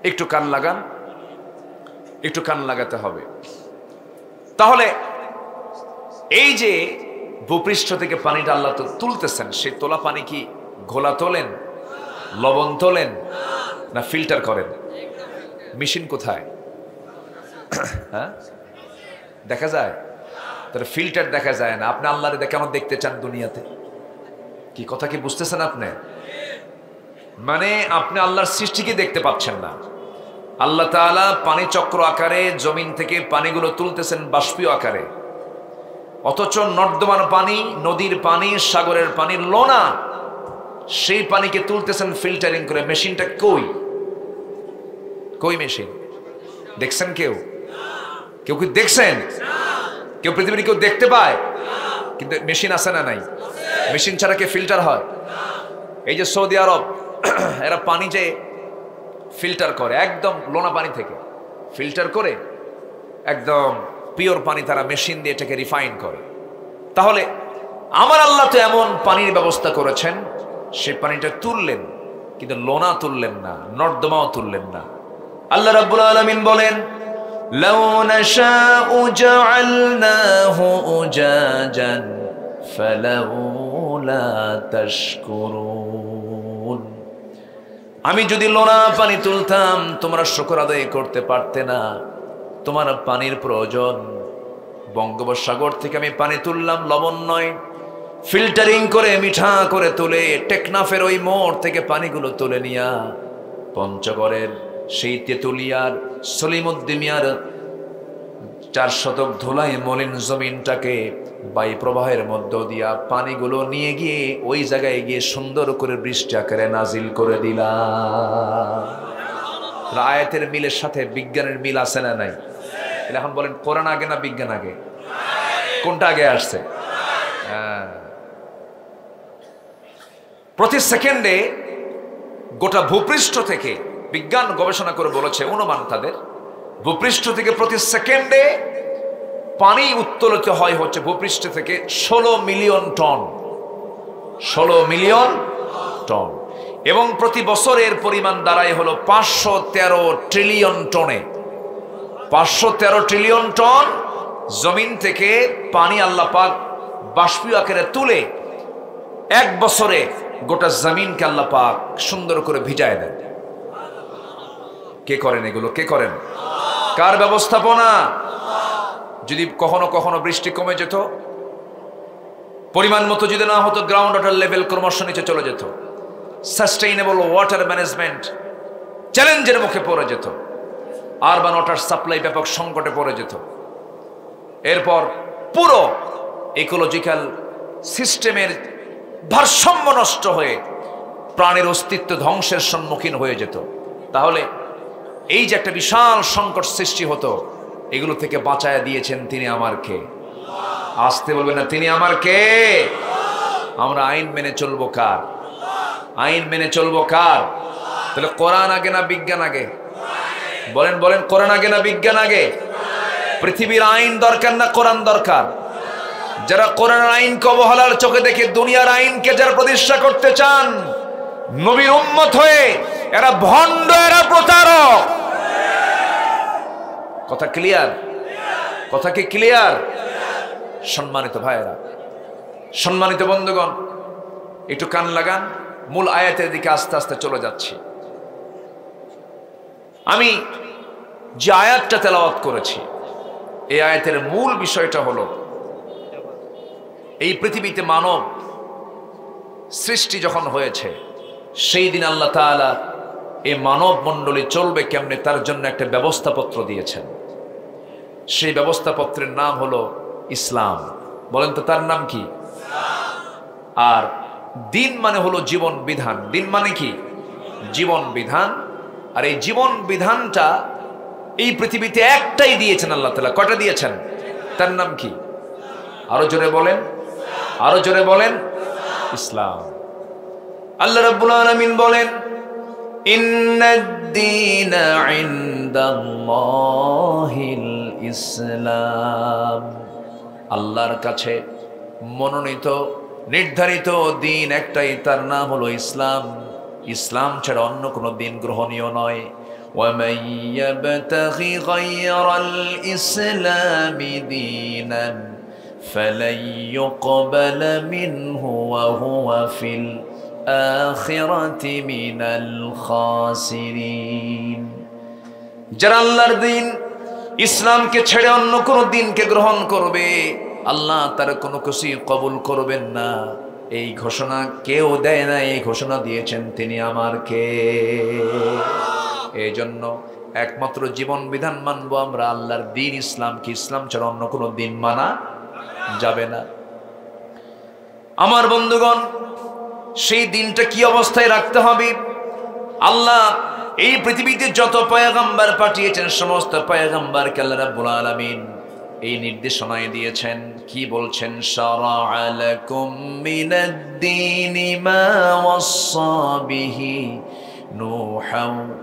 একটু কান লাগান, একটু কান লাগাতে হবে। তাহলে এই যে ভূপৃষ্ঠ থেকে পানিটা আল্লাহ তো তুলতেছেন, সেই তোলা পানি কি ঘোলা তোলেন, লবণ তোলেন, না ফিল্টার করেন? মেশিন কোথায়? হ্যাঁ, দেখা যায়? তাহলে ফিল্টার দেখা যায় না। আপনি আল্লাহরে কেন দেখতে চান দুনিয়াতে? কি কথা কি বুঝতেছেন আপনি? মানে আপনি আল্লাহর সৃষ্টিকে দেখতে পাচ্ছেন না। আল্লাহ তাআলা পানি চক্র আকারে জমিন থেকে পানিগুলো তুলতেছেন বাষ্পীয় আকারে, অথচ নর্দমার পানি, নদীর পানি, সাগরের পানি, লোনা, সেই পানিকে তুলতেছেন ফিল্টারিং করে। মেশিনটা কই? কই মেশিন? দেখছেন কেউ? কেউ কি দেখছেন? কেউ পৃথিবীর কেউ দেখতে পায়? কিন্তু মেশিন আছে না নাই? মেশিন ছাড়া কে ফিল্টার হয়? এই যে সৌদি আরব, এরা পানি যে ফিল্টার করে, একদম লোনা পানি থেকে ফিল্টার করে একদম পিওর পানি তারা মেশিন দিয়ে এটাকে রিফাইন করে। তাহলে আমার আল্লাহ তো এমন পানির ব্যবস্থা করেছেন, সেই পানিটা তুললেন, কিন্তু লোনা তুললেন না, নর্দমাও তুললেন না। আল্লাহ রাব্বুল আলামিন বলেন, লাউ নাশাউ জাআলনাহু উজাজান ফালাউলা তাশকুরুন। আমি যদি লোনা পানি তুলতাম, তোমরা শুকর আদায় করতে পারতে না। তোমার পানির প্রয়োজন। বঙ্গোপসাগর থেকে আমি পানি তুললাম, লবণ নয়, ফিল্টারিং করে মিঠা করে তুলে টেকনাফের ওই মোড় থেকে পানিগুলো তুলে নিয়া পঞ্চগড়ের সেই তেতুলিয়ার সলিমুদ্দিমিয়ার 4 শতক ধুলাই মলিন জমিনটাকে বায়ু প্রবাহের মধ্য দিয়া পানিগুলো নিয়ে গিয়ে ওই জায়গায় গিয়ে সুন্দর করে বৃষ্টি আকারে নাজিল করে দিলাম। আয়াতের মিলের সাথে বিজ্ঞানের মিল আছে না নাই? এখন বলেন, কোরআন আগে না বিজ্ঞান আগে? কোনটা আগে আসছে? প্রতি সেকেন্ডে গোটা ভূপৃষ্ঠ থেকে, বিজ্ঞান গবেষণা করে বলেছে, অনুমান তাদের, ভূপৃষ্ঠ থেকে প্রতি সেকেন্ডে পানি উত্তোলিত হয় হচ্ছে ভূপৃষ্ঠ থেকে 16 মিলিয়ন টন। 16 million ton. এবং প্রতি বছরের পরিমাণ দাঁড়ায় হলো 513 ট্রিলিয়ন টনে। 513 ট্রিলিয়ন টন জমিন থেকে পানি আল্লাহ পাক বাষ্পীয় আকারে তুলে এক বছরে গোটা জমিনকে আল্লাহ পাক সুন্দর করে ভিজায় দেন। কে করেন এগুলো? কে করেন? কার ব্যবস্থাপনা? যদি কখনো কখনো বৃষ্টি কমে যেত, পরিমাণ মতো যদি না হতো, গ্রাউন্ড ওয়াটার লেভেল ক্রমশ নিচে চলে যেত, সাস্টেইনেবল ওয়াটার ম্যানেজমেন্ট চ্যালেঞ্জের মুখে পড়ে যেত, আরবান ওয়াটার সাপ্লাই ব্যাপক সংকটে পড়ে যেত, এরপর পুরো ইকোলজিক্যাল সিস্টেমের ভারসাম্য নষ্ট হয়ে প্রাণের অস্তিত্ব ধ্বংসের সম্মুখীন হয়ে যেত, তাহলে এই যে একটা বিশাল সংকট সৃষ্টি হতো, এগুলো থেকে বাঁচায়া দিয়েছেন তিনি আমার কে? আসতে বলবেন না, তিনি আমার কে? আমরা আইন মেনে চলবো কার? আইন মেনে চলবো কার? তাহলে কোরআন আগে না বিজ্ঞান আগে? বলেন বলেন, কোরআন আগে না বিজ্ঞান আগে? পৃথিবীর আইন দরকার না কোরআন দরকার? যারা কোরআনের আইনকে অবহেলার চোখে দেখে দুনিয়ার আইনকে যারা প্রতিষ্ঠা করতে চান, নবীর উম্মত হয়ে, এরা ভণ্ড, এরা প্রতারক। কথা ক্লিয়ার? কথা কি ক্লিয়ার? সম্মানিত ভাইয়েরা, সম্মানিত বন্ধুগণ, একটু কান লাগান, মূল আয়াতের দিকে আস্তে আস্তে চলে যাচ্ছি। আমি যে আয়াতটা তেলাওয়াত করেছি, এই আয়াতের মূল বিষয়টা হলো, এই পৃথিবীতে মানব সৃষ্টি যখন হয়েছে, সেই দিন আল্লাহ তাআলা এই মানব মণ্ডলী চলবে কেমনে তার জন্য একটা ব্যবস্থাপত্র দিয়েছেন। সেই ব্যবস্থাপত্রের নাম হলো ইসলাম। বলেন তো তার নাম কি? আর দিন মানে হলো জীবন বিধান। দিন মানে কি? জীবন বিধান। আর এই জীবন বিধানটা এই পৃথিবীতে একটাই দিয়েছেন আল্লাহ তাআলা। কয়টা দিয়েছেন? তার নাম কি? আরো জোরে বলেন, আরো জোরে বলেন, ইসলাম। আল্লাহ রাব্বুল আলামিন বলেন, ইন্নাদ-দীনা ইনদাল্লাহিল ইসলাম। আল্লাহর কাছে মনোনীত নির্ধারিত দিন একটাই, তার নাম হলো ইসলাম। ইসলাম ছাড়া অন্য কোনো দিন গ্রহণীয় নয়। وَمَن يَبْتَغِ غَيْرَ الْإِسْلَامِ دِينًا فَلَن يُقْبَلَ مِنْهُ وَهُوَ فِي الْآخِرَةِ مِنَ الْخَاسِرِينَ। যারা আল্লাহর দিন ইসলামকে ছেড়ে অন্য কোনো দিনকে গ্রহণ করবে, আল্লাহ তার কোনো কিছুই কবুল করবেন না। এই ঘোষণা কেউ দেয় না, এই ঘোষণা দিয়েছেন তিনি আমার কে। এই জন্য একমাত্র জীবন বিধান মানবো আমরা আল্লাহর দিন ইসলামকে। ইসলাম ছাড়া অন্য কোনো দিন মানা যাবে না। আমার বন্ধুগণ, সেই দিনটা কি অবস্থায় রাখতে হবে? আল্লাহ এই পৃথিবীতে যত পয়গম্বর পাঠিয়েছেন, সমস্ত পয়গম্বরকে আল্লাহ রাব্বুল আলামিন এই নির্দেশনায় দিয়েছেন। কি বলছেন? শারা'a লাকুম মিনাদ-দীনি মা ওয়াসসা বিহি নূহান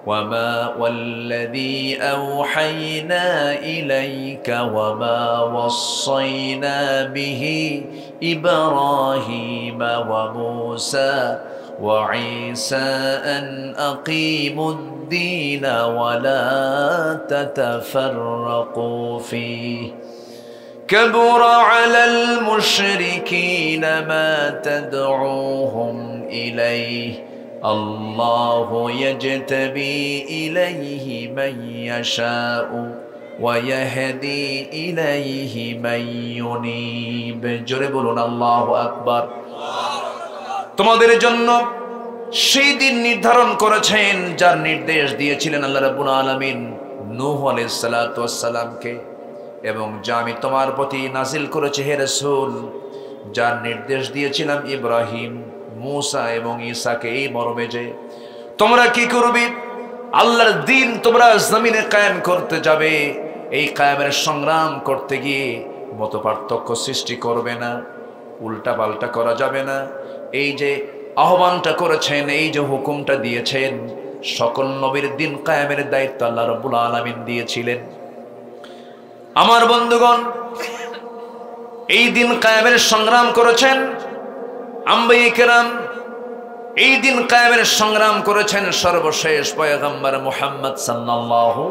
ওয়া মা ওয়াল্লাযী আওহাইনা ইলাইকা ওয়া মা ওয়াসাইনা বিহি ইব্রাহিমা ওয়া মূসা وعيسى أن أقيموا الدين ولا تتفرقوا فيه كبر على المشركين ما تدعوهم إليه الله يجتبي إليه من يشاء ويهدي إليه من ينيب جربون الله أكبر। তোমাদের জন্য সেই দিন নির্ধারণ করেছেন যার নির্দেশ দিয়েছিলেন আল্লাহ রাব্বুল আলামিন নূহ আলাইহিস সালাতু ওয়াস সালামকে, এবং যা আমি তোমার প্রতি নাজিল করেছি হে রাসূল, যার নির্দেশ দিয়েছিলাম ইব্রাহিম, মূসা এবং ঈসাকে, এই মর্মে যে তোমরা কি করবে? আল্লাহর দিন তোমরা জমিনে কায়েম করতে যাবে। এই কায়েমের সংগ্রাম করতে গিয়ে মতপার্থক্য সৃষ্টি করবে না, উল্টা পাল্টা করা যাবে না। এই যে আহ্বানটা করেছেন, এই যে হুকুমটা দিয়েছেন, সকল নবীর দিন কায়েমের দায়িত্ব আল্লাহ রাব্বুল আলামিন দিয়েছিলেন। আমার বন্ধুগণ, এই দিন কায়েমের সংগ্রাম করেছেন আম্বিয়া কেরাম, এই দিন কায়েমের সংগ্রাম করেছেন সর্বশেষ পয়গম্বর মুহাম্মদ সাল্লাল্লাহু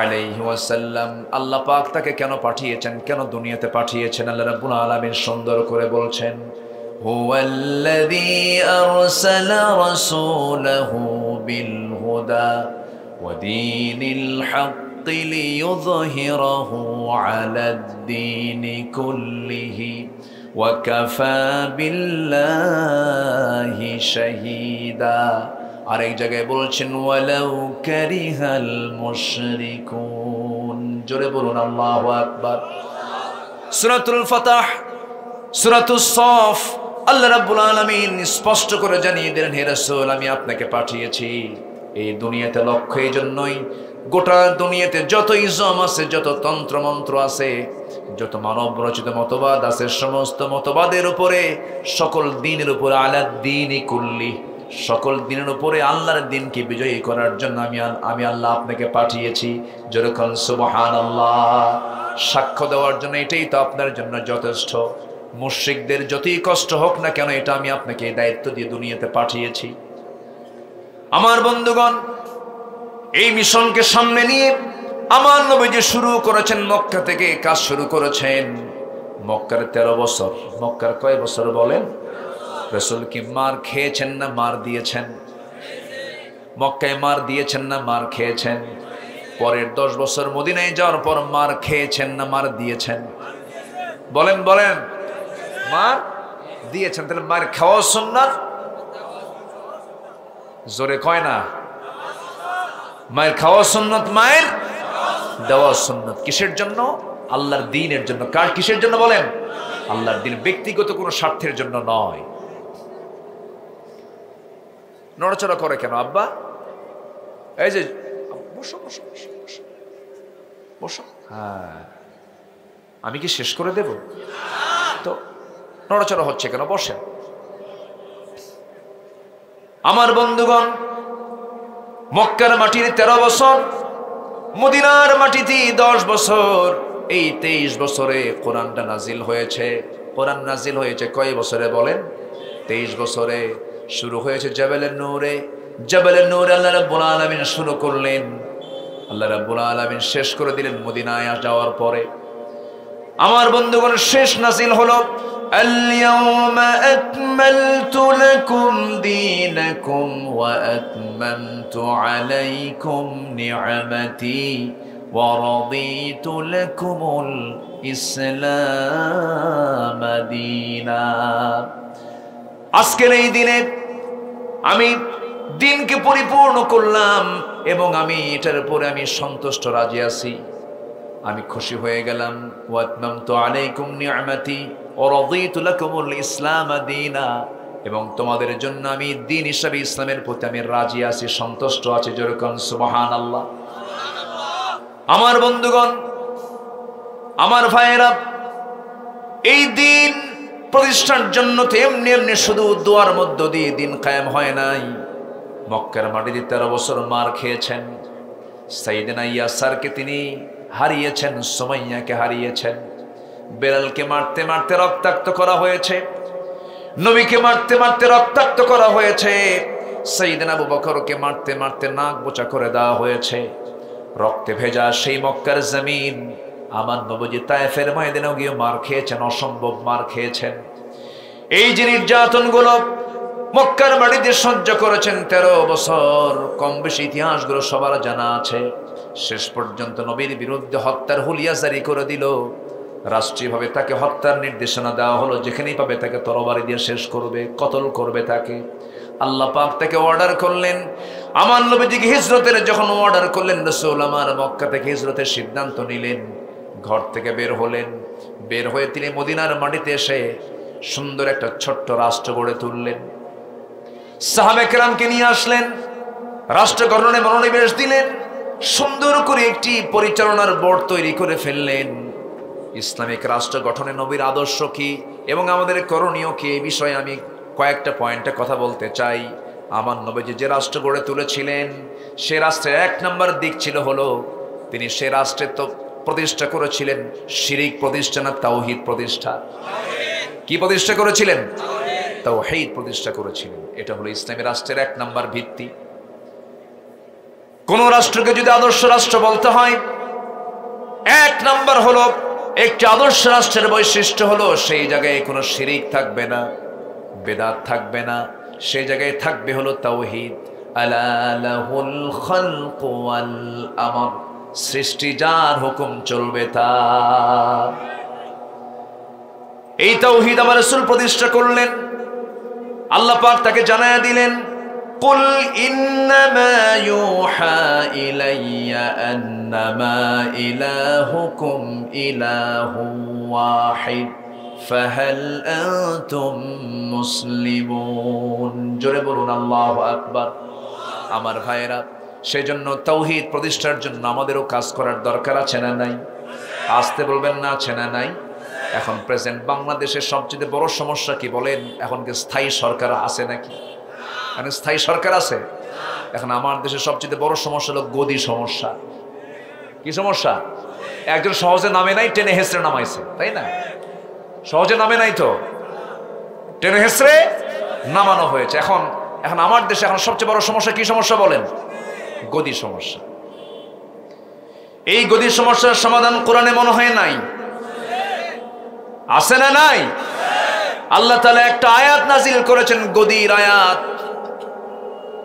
আলাইহি ওয়াসাল্লাম। আল্লাহ পাক তাকে কেন পাঠিয়েছেন, কেন দুনিয়াতে পাঠিয়েছেন, আল্লাহ রাব্বুল আলামিন সুন্দর করে বলছেন, হুয়াল্লাযী আরসালা রাসূলাহু বিল হুদা ওয়া দীনিল হাক্কি লিইয়ুযহিরাহু আলাদ-দীনি কুল্লিহি ওয়া কাফা বিল্লাহি শাহীদা। আরেক জায়গায় বলছেন ওয়ালাউ কারিহাল মুশরিকুন। জোরে বলুন আল্লাহু আকবার। সূরাতুল ফাতহ, সূরাতুস সাফ, আল্লাহ রাব্বুল আলামিন স্পষ্ট করে জানিয়ে দিলেন, হে রাসূল, আমি আপনাকে পাঠিয়েছি এই দুনিয়াতে লক্ষ্য এই জন্যই, গোটা দুনিয়াতে যত ইজম আছে, যত তন্ত্র মন্ত্র আছে, যত মানব রচিত মতবাদ আছে, সমস্ত মতবাদের উপরে, সকল দ্বীনের উপরে, আলাদ-দীনি কুল্লি, সকল দিনের উপরে আল্লাহর দ্বীনকে বিজয়ী করার জন্য আমি আল্লাহ আপনাকে পাঠিয়েছি। যেরকম সুবহানাল্লাহ, সাক্ষ্য দেওয়ার জন্য এটাই তো আপনার জন্য যথেষ্ট। মুশরিকদের যতই কষ্ট হোক না কেন, এটা আমি আপনাকে এই দায়িত্ব দিয়ে দুনিয়াতে পাঠিয়েছি। আমার বন্ধুগণ, এই মিশনকে সামনে নিয়ে আমার নবী যে শুরু করেছেন, মক্কা থেকে কাজ শুরু করেছেন। মক্কার 13 বছর, মক্কার কয় বছর বলেন? রাসূল কি মার খেয়েছেন না মার দিয়েছেন? মক্কায় মার দিয়েছেন না মার খেয়েছেন? পরের 10 বছর মদিনায় যাওয়ার পর মার খেয়েছেন না মার দিয়েছেন? বলেন বলেন। মার দিয়েছেন। তাহলে মার খাওয়া সুন্নাত, জোরে কয় না? মায়ের খাওয়া সুন্নাত, মায়ের দেওয়া সুন্নাত। কিসের জন্য? আল্লাহর দ্বীনের জন্য। কার কিসের জন্য বলেন? আল্লাহর দ্বীন, ব্যক্তিগত কোনো স্বার্থের জন্য নয়। নড়াচড়া করে কেন আব্বা? এই যে বসো বসো বসো বসো বসো। হ্যাঁ, আমি কি শেষ করে দেব? তো নড়াচড়া হচ্ছে কেন? বসেন। আমার বন্ধুগণ, মক্কার মাটির 13 বছর, মদিনার মাটিতে 10 বছর, এই 23 বছরে কোরআনটা নাজিল হয়েছে। কোরআন নাজিল হয়েছে কয় বছরে বলেন? 23 বছরে। শুরু হয়েছে জাবালের নূরে। জাবালের নূরে আল্লাহ রাব্বুল আলামিন শুরু করলেন, আল্লাহ রাব্বুল আলামিন শেষ করে দিলেন মদিনায় যাওয়ার পরে। আমার বন্ধুগণ, শেষ নাজিল হলো আল-ইয়াওমা আকমালতু লাকুম দীনাকুম ওয়া আতমামতু আলাইকুম নি'মাতি ওয়া রাদিতু লাকুমুল ইসলাম দীনা। আজকের এই দিনে আমি দিনকে পরিপূর্ণ করলাম এবং আমি এটার উপরে আমি সন্তুষ্ট, রাজি আছি, আমি খুশি হয়ে গেলাম। ওয়া আতমামতু আলাইকুম নি'মাতি ওয়া রাদিতু লাকুমুল ইসলাম দীনা, এবং তোমাদের জন্য আমি দিন হিসাবে ইসলামের প্রতি আমি রাজি আছি, সন্তুষ্ট আছি। যেরকম সুবহানাল্লাহ। আমার বন্ধুগণ, আমার ভাইয়েরা, এই দিন প্রতিষ্ঠার জন্য তো এমনি এমনি শুধু দোয়ার মধ্য দিয়ে দিন কায়েম হয় নাই। মক্কার মাটিতে 13 বছর মার খেয়েছেন। সাইয়েদনা ইয়াসারকে তিনি হারিয়েছেন, সুমাইয়াকে হারিয়েছেন। বেলালকে মারতে মারতে রক্তাক্ত করা হয়েছে, নবীকে মারতে মারতে রক্তাক্ত করা হয়েছে, সাইয়েদনা আবু বকরকে মারতে মারতে নাক বোচা করে দেওয়া হয়েছে। রক্তে ভেজা সেই মক্কার জমিন, আমার নবী তায়েফের ময়দানেও গিয়ে মার খেয়েছেন, অসম্ভব মার খেয়েছেন। এই যে নির্যাতনগুলো মক্কার মাটিতে সহ্য করেছেন 13 বছর, কম বেশি ইতিহাসগুলো সবার জানা আছে। শেষ পর্যন্ত নবীর বিরুদ্ধে হত্যার হুলিয়া জারি করে দিল। রাষ্ট্রীয়ভাবে তাকে হত্যার নির্দেশনা দেওয়া হলো, যেখানেই পাবে তাকে তরবারি দিয়ে শেষ করবে, কতল করবে তাকে। আল্লাহ পাক তাকে অর্ডার করলেন, আমার নবীজিকে হিজরতের যখন অর্ডার করলেন, রাসূল আমার মক্কা থেকে হিজরতের সিদ্ধান্ত নিলেন। ঘর থেকে বের হলেন, বের হয়ে তিনি মদিনার মাটিতে এসে সুন্দর একটা ছোট্ট রাষ্ট্র গড়ে তুললেন। সাহাবে কেরামকে নিয়ে আসলেন, রাষ্ট্র গঠনে মনোনিবেশ দিলেন, সুন্দর করে একটি পরিচালনার বোর্ড তৈরি করে ফেললেন। ইসলামিক রাষ্ট্র গঠনে নবীর আদর্শ কি এবং আমাদের করণীয় কি, এই বিষয়ে আমি কয়েকটা পয়েন্টে কথা বলতে চাই। আমার নবীজি যে রাষ্ট্র গড়ে তুলেছিলেন, সে রাষ্ট্রের 1 নম্বর দিক ছিল হলো তিনি সে রাষ্ট্রে তো প্রতিষ্ঠা করেছিলেন শিরিক প্রতিষ্ঠা না তাওহীদ প্রতিষ্ঠা? কি প্রতিষ্ঠা করেছিলেন? তাওহীদ প্রতিষ্ঠা করেছিলেন। এটা হলো ইসলামী রাষ্ট্রের 1 নম্বর ভিত্তি। কোন রাষ্ট্রকে যদি আদর্শ রাষ্ট্র বলতে হয়, 1 নম্বর হলো, একটি আদর্শ রাষ্ট্রের বৈশিষ্ট্য হলো সেই জায়গায় কোনো শিরিক থাকবে না, বেদাত থাকবে না, সেই জায়গায় থাকবে হলো তাওহীদ। আলা লাহুল খালকু ওয়াল আমর, সৃষ্টি যার হুকুম চলবে তার। এই তাওহীদ আমার রাসূল প্রতিষ্ঠা করলেন। আল্লাহ পাক তাকে জানায়া দিলেন, কুল ইন্নামা ইউহা ইলাইয়া আন্নামা ইলাহুকুম ইলাহুন ওয়াহিদ ফাহাল আনতুম মুসলিমুন। জোরে বলুন আল্লাহু আকবার। আমার ভাইয়েরা, সেজন্য তাওহীদ প্রতিষ্ঠার জন্য আমাদেরও কাজ করার দরকার আছে না নাই? আসতে বলবেন না, আছে না নাই? এখন প্রেজেন্ট বাংলাদেশের সবচেয়ে বড় সমস্যা কি বলেন? এখন কি স্থায়ী সরকার আছে নাকি? মানে স্থায়ী সরকার আছে? এখন আমার দেশের সবচেয়ে বড় সমস্যা হলো গদি সমস্যা। কি সমস্যা? একজন সহজে নামে নাই, টেনে হেসড়ে নামাইছে, তাই না? সহজে নামে নাই তো টেনে হেসড়ে নামানো হয়েছে। এখন আমার দেশে এখন সবচেয়ে বড় সমস্যা কি সমস্যা বলেন? গদি সমস্যা। এই গদি সমস্যার সমাধান কোরআনে মনে হয় নাই? আছে না নাই? আল্লাহ তাআলা একটা আয়াত নাজিল করেছেন, গদির আয়াত।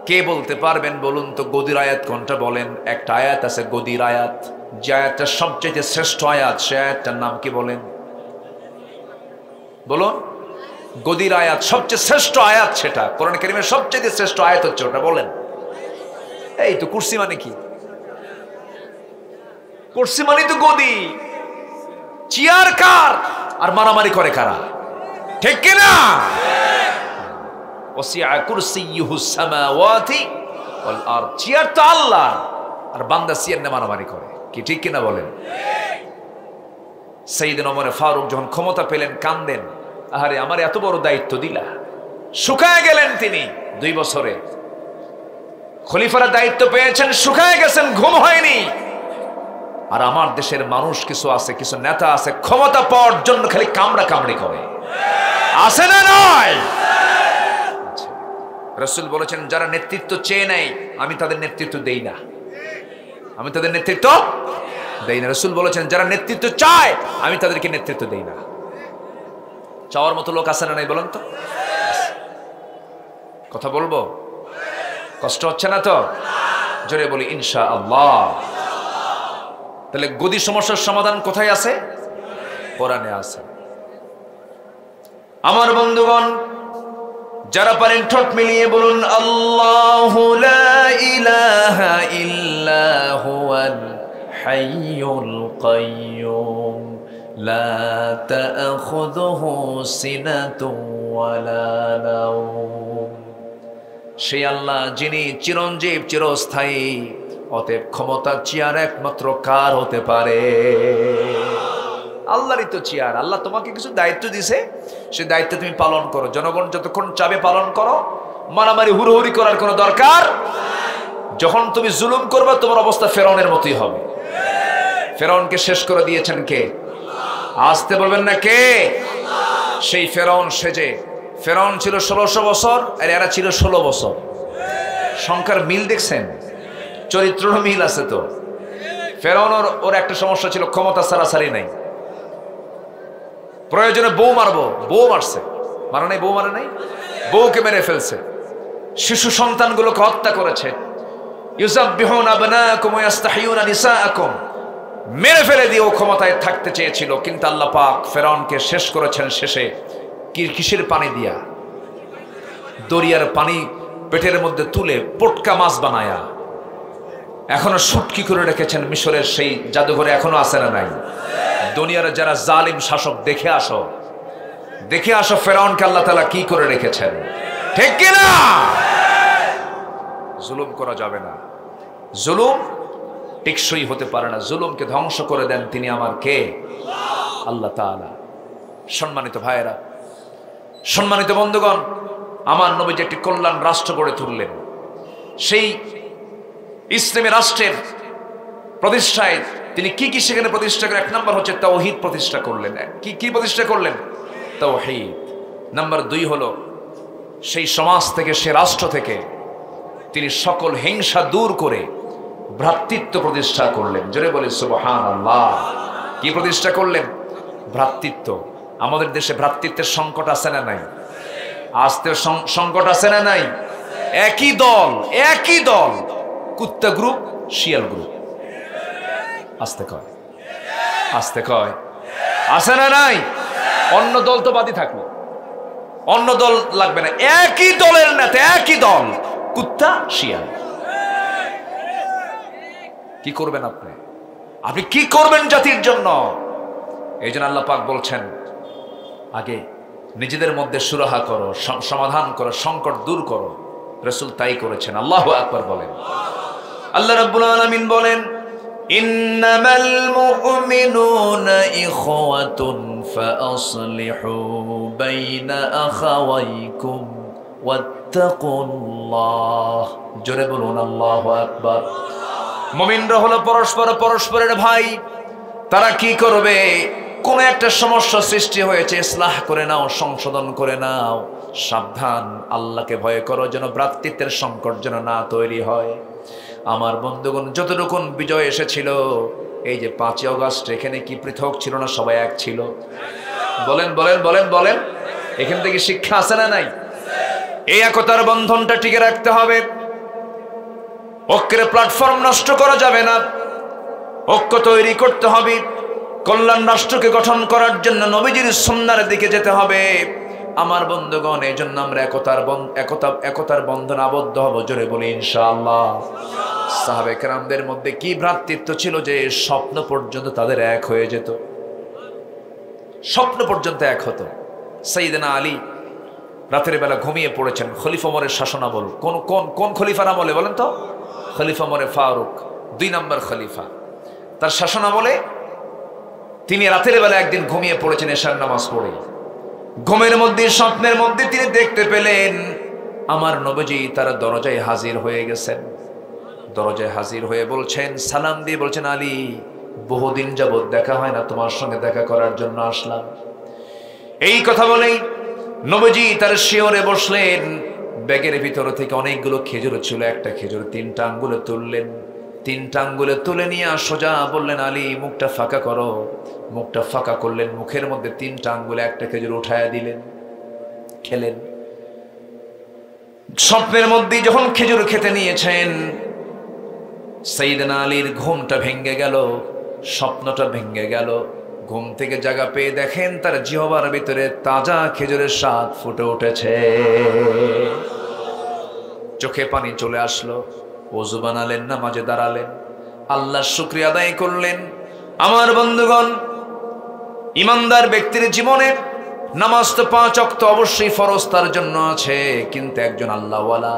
কে বলতে পারবেন বলুন তো গদির আয়াত কোনটা? বলেন। একটা আয়াত আছে গদির আয়াত, যে আয়াতটা সবচেয়ে শ্রেষ্ঠ আয়াত, সে আয়াতটার নাম কি বলেন? বলুন। গদির আয়াত সবচেয়ে শ্রেষ্ঠ আয়াত, সেটা কোরআন কারীমের সবচেয়ে শ্রেষ্ঠ আয়াত হচ্ছে ওটা, বলেন। এই তো কুরসি মানে কি? কুরসি মানে তো গদি। চেয়ার কার আর মারামারি করে কারা? ঠিক কি না? ওয়াসিআ কুরসিয়ুহুস সামাওয়াতি ওয়াল আরদ। চেয়ার তো আল্লাহ, আর বান্দা চেয়ার নিয়ে মারামারি করে, কি ঠিক কিনা বলেন? সাইয়েদনা ওমর ফারুক যখন ক্ষমতা পেলেন কান্দেন, আহারে আমার এত বড় দায়িত্ব দিলা। শুকায় গেলেন তিনি 2 বছরে। খলিফার দায়িত্ব পেয়েছেন, শুকায় গেছেন, ঘুম হয়নি। আর আমার দেশের মানুষ কিছু আছে, কিছু নেতা আছে, ক্ষমতা পাওয়ার জন্য খালি কামড়া কামড়ি করে, আছে না নয়? রাসূল বলেছেন, যারা নেতৃত্ব চেয়ে নেয় আমি তাদের নেতৃত্ব দেই না, আমি তাদের নেতৃত্ব দেই না। রাসূল বলেছেন, যারা নেতৃত্ব চায় আমি তাদেরকে নেতৃত্ব দেই না। চাওয়ার মতো লোক আছে না নাই বলেন তো? কথা বলবো? কষ্ট হচ্ছে না তো? জোরে বলি ইনশাআল্লাহ। তাহলে গদি সমস্যার সমাধান কোথায় আছে? কোরআনে আছে। আমার বন্ধুগণ, যারা পারেন ঠোঁট মিলিয়ে বলুন আল্লাহু লা ইলাহা ইল্লা হুয়াল হাইয়ুল কাইয়্যুম লা তা'খুযুহু সিনাতুন ওয়ালা নাওম। সেই আল্লাহ যিনি চিরঞ্জীব, চিরস্থায়ী। অতএব ক্ষমতার চেয়ার একমাত্র কার হতে পারে? আল্লাহরই তো চেয়ার। আল্লাহ তোমাকে কিছু দায়িত্ব দিছে, সে দায়িত্ব তুমি পালন করো। জনগণ যতক্ষণ চাবে পালন করো, মারামারি হুড়োহুড়ি করার কোনো দরকার। যখন তুমি জুলুম করবে তোমার অবস্থা ফেরাউনের মতোই হবে। ফেরাউনকে শেষ করে দিয়েছেন কে? আসতে বলবেন না কে? সেই ফেরাউন সেজে। ফেরাউন ছিল 1600 বছর আর এরা ছিল 16 বছর। সংখ্যার মিল দেখছেন? চরিত্রেরও মিল আছে তো। ফেরাউনের ওর একটা সমস্যা ছিল, ক্ষমতা ছাড়াছাড়ি নাই। প্রয়োজনে বউ মারবো, বউ মারছে। মারা নাই? বউ মারে নাই? বউকে মেরে ফেলছে। শিশু সন্তানগুলোকে হত্যা করেছে। ইউযাব্বিহুনা আবনাকুম ওয়া ইস্তাহয়ুনা নিসাআকুম। মেরে ফেলে দিয়ে ও ক্ষমতায় থাকতে চেয়েছিল, কিন্তু আল্লাহ পাক ফেরাউনকে শেষ করেছেন। শেষে কিসের পানি দিয়া? দরিয়ার পানি পেটের মধ্যে তুলে পটকা মাছ বানায়া এখনো শুটকি করে রেখেছেন মিশরের সেই জাদুঘরে। এখনো আছে না নাই? দুনিয়ার যারা জালিম শাসক, দেখে আসো, দেখে আসো ফেরাউনকে আল্লাহ তাআলা কি করে রেখেছেন। ঠিক কি না? জুলুম করা যাবে না। জুলুম টেকসই হতে পারে না। জুলুমকে ধ্বংস করে দেন তিনি আমার কে? আল্লাহ তাআলা। সম্মানিত ভাইয়েরা, সম্মানিত বন্ধুগণ, আমার নবীজি একটি কল্যাণ রাষ্ট্র গড়ে তুললেন। সেই ইসলামী রাষ্ট্রের প্রতিষ্ঠায় তিনি কি কি সেখানে প্রতিষ্ঠা করেন? 1 নম্বর হচ্ছে তাওহীদ প্রতিষ্ঠা করলেন। কি প্রতিষ্ঠা করলেন? তাওহীদ। নাম্বার 2 হলো সেই সমাজ থেকে, সে রাষ্ট্র থেকে তিনি সকল হিংসা দূর করে ভ্রাতৃত্ব প্রতিষ্ঠা করলেন। জোরে বলে সুবহানাল্লাহ। কি প্রতিষ্ঠা করলেন? ভ্রাতৃত্ব। আমাদের দেশে ভ্রাতৃত্বের সংকট আছে না নাই? আস্তের সংকট আছে না নাই? একই দল, কুত্তা গ্রুপ, শিয়াল গ্রুপ। আস্তে কয় আছে না নাই? অন্য দল তো বাদই থাকলো, অন্য দল লাগবে না, একই দলের নেতা, একই দল, কুত্তা শিয়াল। কি করবেন আপনি কি করবেন জাতির জন্য? এই জন্য আল্লাহ পাক বলছেন, আগে নিজেদের মধ্যে সুরাহা করো, সমাধান করো, সংকট দূর করো। রাসূল তাই করেছেন। আল্লাহু আকবার বলেন। আল্লাহ রাব্বুল আলামিন বলেন, ইন্নামাল মুমিনুনা ইখওয়াতুন ফাআসলিহু বাইনা আখাওয়াইকুম ওয়াত্তাকুল্লাহ। জোরে বলুন আল্লাহু আকবার। মুমিনরা হলো পরস্পরের ভাই। তারা কি করবে? কোন একটা সমস্যা সৃষ্টি হয়েছে, ইসলাহ করে নাও, সংশোধন করে নাও। সাবধান, আল্লাহকে ভয় করো যেন ভ্রাতৃত্বের সংকট যেন না তৈরি হয়। আমার বন্ধুগণ, যতটুকুন বিজয় এসেছিল, এই যে 5ই আগস্ট, এখানে কি পৃথক ছিল না? সবাই এক ছিল। বলেন। এখান থেকে শিক্ষা আছে না নাই? এই একতার বন্ধনটা টিকে রাখতে হবে। ঐক্যের প্ল্যাটফর্ম নষ্ট করা যাবে না। ঐক্য তৈরি করতে হবে। কল্যাণ রাষ্ট্রকে গঠন করার জন্য নবীজির সুন্নাহর দিকে যেতে হবে। আমার বন্ধুগণ, এই জন্য আমরা একতার বন্ধন আবদ্ধ হব। জোরে বলি ইনশাআল্লাহ। সাহাবে কেরামদের মধ্যে কি ভ্রাতৃত্ব ছিল যে স্বপ্ন পর্যন্ত তাদের এক হয়ে যেত, স্বপ্ন পর্যন্ত এক হতো। সাইয়েদনা আলী রাতের বেলা ঘুমিয়ে পড়েছেন। খলিফা ওমরের শাসনামল। কোন খলিফার আমলে বলেন তো? খলিফা ওমরে ফারুক, 2 নম্বর খলিফা। তার শাসনামলে তিনি রাতের বেলা একদিন ঘুমিয়ে পড়েছেন এশার নামাজ পড়ে। ঘুমের মধ্যে, স্বপ্নের মধ্যে তিনি দেখতে পেলেন আমার নবীজি তার দরজায় হাজির হয়ে গেছেন। দরজায় হাজির হয়ে বলছেন, সালাম দিয়ে বলছেন, আলী, বহুদিন যাবৎ দেখা হয় না, তোমার সঙ্গে দেখা করার জন্য আসলাম। এই কথা বলেই নবীজি তার শিয়রে বসলেন। ব্যাগের ভিতর থেকে অনেকগুলো খেজুর ছিল। একটা খেজুর 3টা আঙ্গুলে তুললেন। 3টা আঙ্গুলে তুলে নিয়ে সোজা বললেন, আলী, মুখটা ফাঁকা করো। মুখটা ফাঁকা করলেন। মুখের মধ্যে 3টা আঙ্গুলে একটা খেজুর উঠায়া দিলেন। খেলেন। স্বপ্নের মধ্যে যখন খেজুর খেতে নিয়েছেন, সাইয়েদনা আলীর ঘুমটা ভেঙে গেল, স্বপ্নটা ভেঙে গেল। ঘুম থেকে জাগা পেয়ে দেখেন তার জিহ্বার ভিতরে তাজা খেজুরের স্বাদ ফুটে উঠেছে। চোখে পানি চলে আসলো। ওযু বানালেন, নামাজে দাঁড়ালেন, আল্লাহর শুকরিয়া আদায় করলেন। আমার বন্ধুগণ, ইমানদার ব্যক্তির জীবনে নামাজ তো 5 ওয়াক্ত অবশ্যই ফরজ তার জন্য আছে, কিন্তু একজন আল্লাহওয়ালা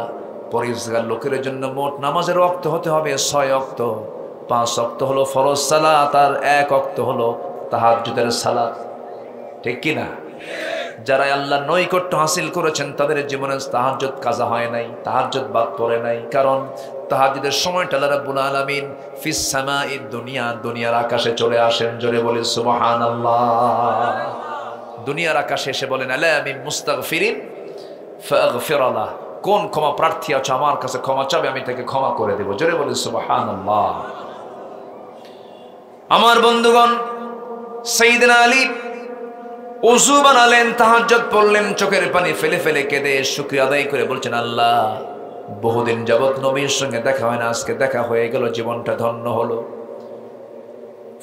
পরিজগার লোকের জন্য মোট নামাজের ওয়াক্ত হতে হবে 6 ওয়াক্ত। 5 ওয়াক্ত হলো ফরজ সালাত, আর 1 ওয়াক্ত হলো তাহাজ্জুদের সালাত। ঠিক কি না? যারা আল্লাহর নৈকট্য হাসিল করেছেন তাদের জীবনে তাহাজ্জুদ কাজা হয় নাই, তাহাজ্জুদ বাদ পড়ে নাই। কারণ তাহাজ্জুদের সময়টা আল্লাহ রাব্বুল আলামিন ফিস সামাঈদ দুনিয়া, দুনিয়ার আকাশে চলে আসেন। জোরে বলি সুবহানাল্লাহ। দুনিয়ার আকাশে এসে বলেন, আলা মিন মুস্তাগফিরিন ফাগফির লাহ। কোন ক্ষমা প্রার্থী আছে আমার কাছে ক্ষমা চাবে, আমি তাকে ক্ষমা করে দেব। জোরে বলি সুবহানাল্লাহ। আমার বন্ধুগণ, সাইয়েদনা আলী ওযু বানালেন, তাহাজ্জুদ পড়লেন, চোখের পানি ফেলে ফেলে কেঁদে শুকরিয়া আদায় করে বলছেন, আল্লাহ, বহুদিন যাবত নবীর সঙ্গে দেখা হয় না, আজকে দেখা হয়ে গেল, জীবনটা ধন্য হলো।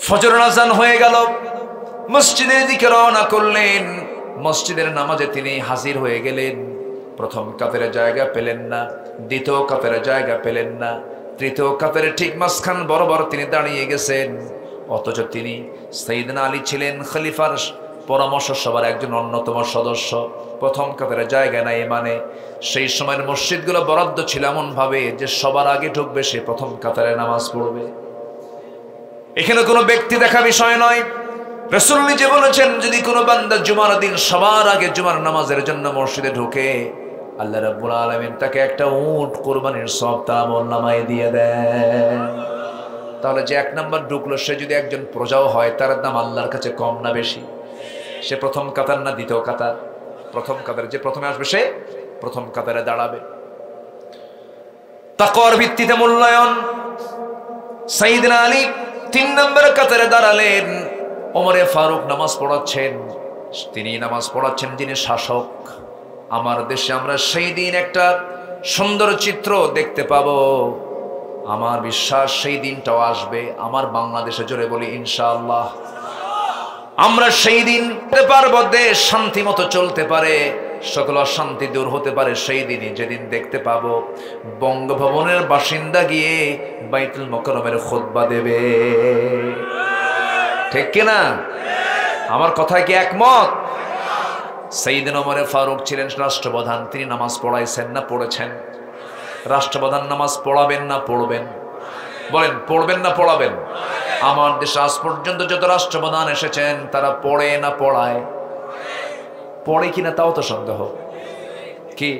ফজরের আযান হয়ে গেল। মসজিদের দিকে রওনা করলেন। মসজিদের নামাজে তিনি হাজির হয়ে গেলেন। প্রথম কাতারে জায়গা পেলেন না, দ্বিতীয় কাতারে জায়গা পেলেন না, তৃতীয় কাতারে ঠিক মাঝখান বরাবর তিনি দাঁড়িয়ে গেছেন। অথচ তিনি সাইয়েদনা আলী ছিলেন খলিফার পরামর্শ সভার একজন অন্যতম সদস্য। প্রথম কাতারে জায়গা নাই, মানে সেই সময়ের মসজিদগুলো বরাদ্দ ছিল এমন ভাবে যে সবার আগে ঢুকবে সে প্রথম কাতারে নামাজ পড়বে। এখানে কোনো ব্যক্তি দেখা বিষয় নয়। রাসূল নিজে বলেছেন, যদি কোনো বান্দা জুমার দিন সবার আগে জুমার নামাজের জন্য মসজিদে ঢুকে, আল্লাহ রাব্বুল আলামিন তাকে একটা উট কোরবানির সওয়াব তার আমলনামায় দিয়ে দেন। তাহলে যে 1 নাম্বার ঢুকলো সে যদি একজন প্রজাও হয় তার দাম আল্লাহর কাছে কম না বেশি? সে প্রথম কাতার না দ্বিতীয় কাতার? প্রথম কাতারে, যে প্রথমে আসবে সে প্রথম কাতারে দাঁড়াবে। তাকওয়ার ভিত্তিতে মূল্যায়ন। সাইয়েদনা আলী 3 নম্বর কাতারে দাঁড়ালেন। ওমরে ফারুক নামাজ পড়াচ্ছেন, তিনি নামাজ পড়াচ্ছেন যিনি শাসক। আমার দেশে আমরা সেই দিন একটা সুন্দর চিত্র দেখতে পাবো। আমার বিশ্বাস সেই দিনটাও আসবে আমার বাংলাদেশে, জোরে বলি ইনশাআল্লাহ। আমরা সেই দিন পারবো, দেশ শান্তি মতো চলতে পারে, সকল অশান্তি দূর হতে পারে সেই দিনই, যেদিন দেখতে পাবো বঙ্গভবনের বাসিন্দা গিয়ে বাইতুল মোকাররমের খুতবা দেবে। ঠিক কিনা? আমার কথায় কি একমত? সাইয়েদনা ওমর ফারুক ছিলেন রাষ্ট্রপ্রধান, তিনি নামাজ পড়াইছেন না পড়েছেন? রাষ্ট্রপ্রধান নামাজ পড়াবেন না পড়বেন? বলেন, পড়বেন না পড়াবেন? আমার দেশে আজ পর্যন্ত যত রাষ্ট্রপ্রধান এসেছেন তারা পড়ে না পড়ায়? পড়ে কিনা তাও তো সন্দেহ। কি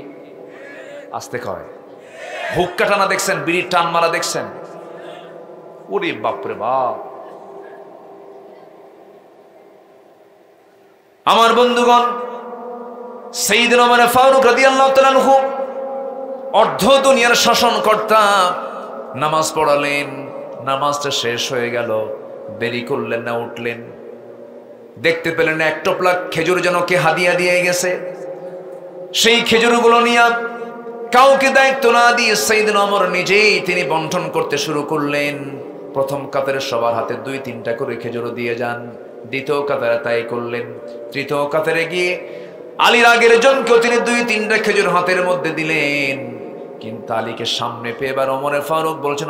আস্তে কয়, হুক্কা টানা দেখছেন, বিড়ির টান মারা দেখছেন? ওরে বাপরে বাপ। আমার বন্ধুগণ, সাইয়েদনা ওমর ফারুক রাদিয়াল্লাহু তাআলা আনহু অর্ধ দুনিয়ার শাসনকর্তা, নামাজ পড়ালেন, নামাজটা শেষ হয়ে গেল, দেরি করলেন না, উঠলেন, দেখতে পেলেন এক টোপলা খেজুর যেন কে হাদিয়া দিয়ে গেছে। সেই খেজুরগুলো নিয়ে কাউকে দায়িত্ব না দিয়ে সাইয়েদনা ওমর নিজেই তিনি বন্টন করতে শুরু করলেন। প্রথম কাতারে সবার হাতে 2-3টা করে খেজুর দিয়ে যান, দ্বিতীয় কাতারে তাই করলেন, তৃতীয় কাতারে গিয়ে আলীর আগের জনকেও তিনি 2-3টা খেজুর হাতের মধ্যে দিলেন। কিন্তু আলীকে সামনে পেয়ে এবার ওমর ফারুক বলছেন,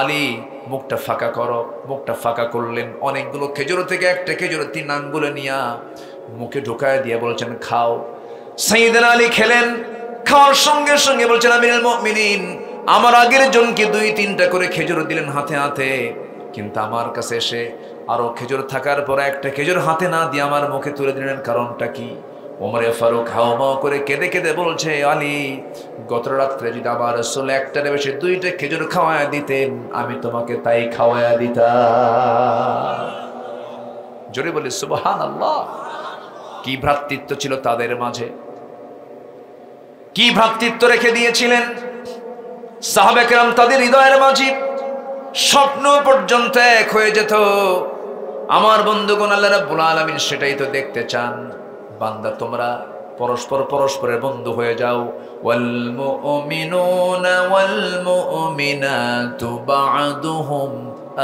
আলী মুখটা ফাঁকা করো। মুখটা ফাঁকা করলেন, অনেকগুলো খেজুর থেকে একটা খেজুর 3 আঙ্গুলে নিয়ে মুখে ঢুকায় দিয়ে বলছেন খাও। সাইয়েদনা আলী খেলেন, খাওয়ার সঙ্গে সঙ্গে বলছেন আমিরুল মুমিনিন, আমার আগের জনকে 2-3টা করে খেজুর দিলেন হাতে হাতে, কিন্তু আমার কাছে এসে আরো খেজুর থাকার পর একটা খেজুর হাতে না দিয়ে আমার মুখে তুলে দিলেন, কারণটা কি? ওমর ফারুক হাওমাও করে কেঁদে কেঁদে বলছে, আলী গত রাত্রে যদি আমার রাসূল একটার বেশি 2টা খেজুর খাওয়ায়া দিতেন আমি তোমাকে তাই খাওয়ায়া দিতাম। জোরে বলি সুবহানাল্লাহ। কি ভ্রাতৃত্ব ছিল তাদের মাঝে, কি ভ্রাতৃত্ব রেখে দিয়েছিলেন সাহাবা কেরাম। তাদের হৃদয়ের মাঝে স্বপ্ন পর্যন্ত এক হয়ে যেত। আমার বন্ধুগণ, আল্লাহ রাব্বুল আলামিন সেটাই তো দেখতে চান। বান্দা তোমরা পরস্পর পরস্পরের বন্ধু হয়ে যাও। ওয়াল মুমিনুনা ওয়াল মুমিনাতু বা'দুহুম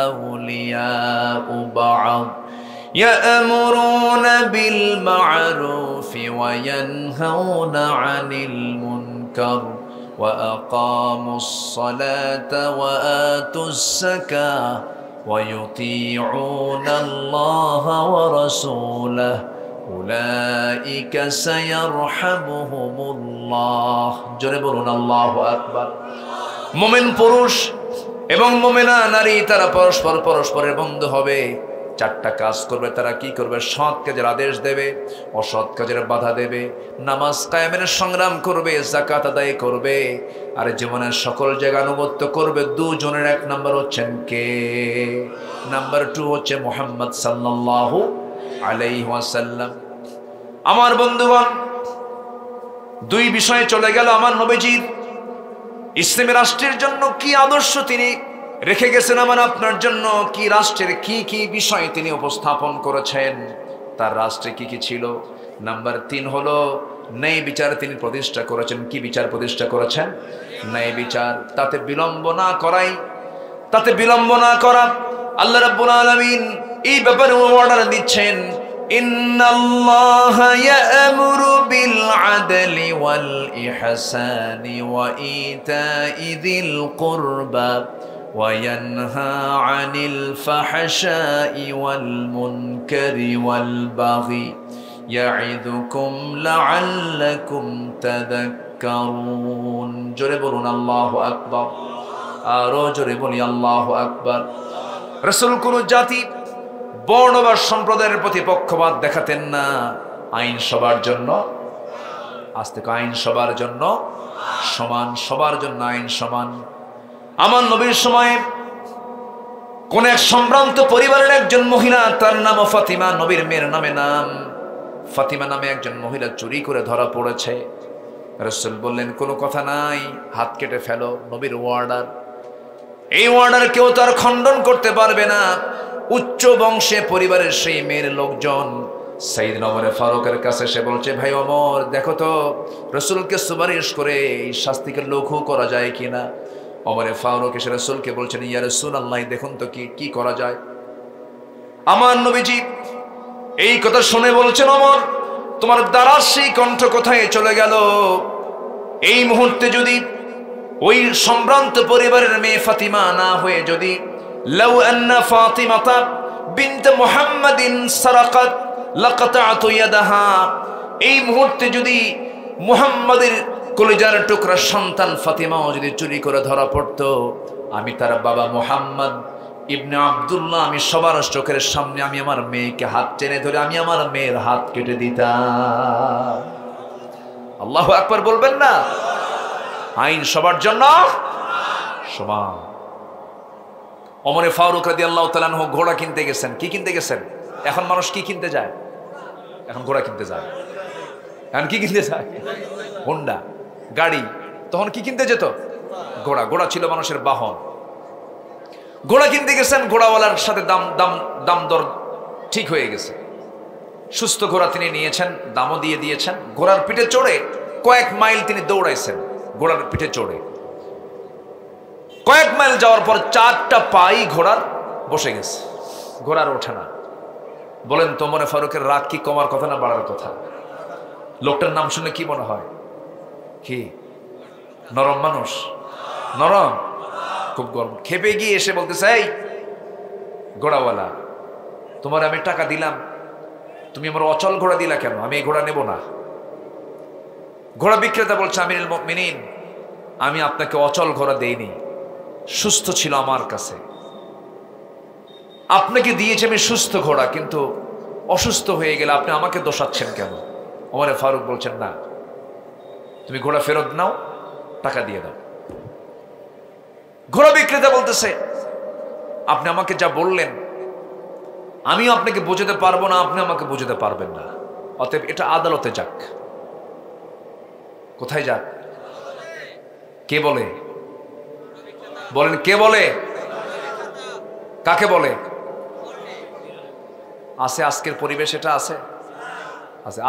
আউলিয়াউ বা'দ ইয়া'মুরুনা বিল মা'রুফি ওয়া ইয়ানহাউনা আনিল মুনকার ওয়া আকামুস সালাতা ওয়া আতুস যাকাহ ওয়া ইউতিউনা আল্লাহা ওয়া রাসূলাহু উলাইকা সায়ারহামুহুমুল্লাহ। জোরে বলুন আল্লাহু আকবার। মুমিন পুরুষ এবং মুমিনা নারী তারা পরস্পর পরস্পরের বন্ধু হবে। 4টা কাজ করবে তারা। কি করবে? সৎ কাজের আদেশ দেবে, অসৎ কাজের বাধা দেবে, নামাজ কায়েমের সংগ্রাম করবে, যাকাত আদায় করবে, আর জীবনের সকল জায়গা আনুগত্য করবে। 2 জনের 1 নাম্বার হচ্ছেন কে? নাম্বার 2 হচ্ছে মুহাম্মদ সাল্লাল্লাহু আলাইহি ওয়াসাল্লাম। আমার বন্ধুগণ, 2 বিষয়ে চলে গেল আমার নবীজির ইসলামী রাষ্ট্রের জন্য কি আদর্শ তিনি রেখে গেছেন, আমার আপনার জন্য কি রাষ্ট্রের কি কি বিষয় তিনি উপস্থাপন করেছেন, তার রাষ্ট্রে কি কি ছিল। নাম্বার 3 হলো ন্যায় বিচার তিনি প্রতিষ্ঠা করেছেন। কি বিচার প্রতিষ্ঠা করেছেন? ন্যায় বিচার। তাতে বিলম্ব না করাই, তাতে বিলম্ব না করা। আল্লাহ রাব্বুল আলামিন এই ব্যাপারে অর্ডার দিচ্ছেন, ইন্নাল্লাহা ইয়া'মুরু বিল আদলি ওয়াল ইহসানি ওয়া ইতাই যিল কুরবা ওয়া ইয়ানহা আনিল ফাহশাই ওয়াল মুনকারি ওয়াল বাগি ইয়া'iদুকুম লা'আল্লাকুম তাযাক্কারুন। জোরে বলুন আল্লাহু আকবার। আরো জোরে বলি আল্লাহু আকবার। রাসূল কোন জাতি, বর্ণ বা সম্প্রদায়ের প্রতি পক্ষপাত দেখাতেন না। আইন সবার জন্য, আজ থেকে আইন সবার জন্য সমান, সবার জন্য আইন সমান। আমার নবীর সময়ে কোন এক সম্ভ্রান্ত পরিবারের একজন মহিলা, তার নাম ফাতিমা, নবীর মেয়ের নাম ফাতিমা নামে একজন মহিলা চুরি করে ধরা পড়েছে। রাসূল বললেন কোনো কথা নাই, হাত কেটে ফেলো, নবীর ওয়ার্ডার। এই ওয়ার্ডার কেউ তার খণ্ডন করতে পারবে না। উচ্চ বংশে পরিবারের সেই মেয়ের লোকজন সাইয়েদনা ওমর ফারুকের কাছে এসে বলছে, ভাই ওমর, দেখো তো রাসূলকে সুপারিশ করে এই শাস্তিকে লঘু করা যায় কিনা। ওমর ফারুক এসে রাসূলকে বলছেন, ইয়া রাসূলুল্লাহ, দেখুন তো কি করা যায়। আমার নবীজি এই কথা শুনে বলছেন, ওমর, তোমার দ্বারা সেই কণ্ঠ কোথায় চলে গেল? এই মুহূর্তে যদি ওই সম্ভ্রান্ত পরিবারের মেয়ে ফাতিমা না হয়ে যদি লাউ আন্না ফাতিমাতা বিনত মুহাম্মাদিন সারাকাত লাকাতাতু ইয়াদাহা, এই মুহূর্তে যদি মুহাম্মাদের কলিজার টুকরা সন্তান ফাতিমাও যদি চুরি করে ধরা পড়তো, আমি তার বাবা মুহাম্মদ ইবনে আব্দুল্লাহ, আমি সবার চোখের সামনে আমি আমার মেয়েকে হাত টেনে ধরে আমি আমার মেয়ের হাত কেটে দিতাম। আল্লাহু আকবার বলবেন না? আইন সবার জন্য সমান। ওমর ফারুক রাদিয়াল্লাহু তাআলা আনহু ঘোড়া কিনতে গেছেন। কি কিনতে গেছেন? এখন মানুষ কি কিনতে যায়? এখন ঘোড়া কিনতে যায়। এখন কি কিনতে যায়? হোন্ডা গাড়ি। তখন কি কিনতে যেত? ঘোড়া ছিল মানুষের বাহন। ঘোড়া কিনতে গেছেন, ঘোড়াওয়ালার সাথে দাম দর ঠিক হয়ে গেছে। সুস্থ ঘোড়া তিনি নিয়েছেন, দামও দিয়ে দিয়েছেন। ঘোড়ার পিঠে চড়ে কয়েক মাইল তিনি দৌড়াইছেন। ঘোড়ার পিঠে চড়ে কয়েক মাইল যাওয়ার পর 4টা পাই ঘোড়ার বসে গেছে, ঘোড়ার ওঠে না। বলেন তো ওমর ফারুকের রাগ কি কমার কথা না বাড়ার কথা? লোকটার নাম শুনে কি মনে হয়? কি নরম মানুষ? নরম, খুব গরম। খেপে গিয়ে এসে বলতেছে, এই ঘোড়াওয়ালা, তোমার আমি টাকা দিলাম, তুমি আমার অচল ঘোড়া দিলা কেন? আমি এই ঘোড়া নেব না। ঘোড়া বিক্রেতা বলছে, আমিরুল মুমিনিন, আমি আপনাকে অচল ঘোড়া দেইনি, সুস্থ ছিল আমার কাছে, আপনাকে দিয়েছি আমি সুস্থ ঘোড়া, কিন্তু অসুস্থ হয়ে গেলে আপনি আমাকে দোষাচ্ছেন কেন? ওমর ফারুক বলছেন, না, তুমি ঘোড়া ফেরত নাও, টাকা দিয়ে দাও। ঘোড়া বিক্রেতা বলতেছে, আপনি আমাকে যা বললেন আমিও আপনাকে বোঝাতে পারবো না, আপনি আমাকে বোঝাতে পারবেন না, অতএব এটা আদালতে যাক। কোথায় যাক? কে বলে? বলেন কে বলে? কাকে বলে? আছে আজকের পরিবেশ, এটা আছে,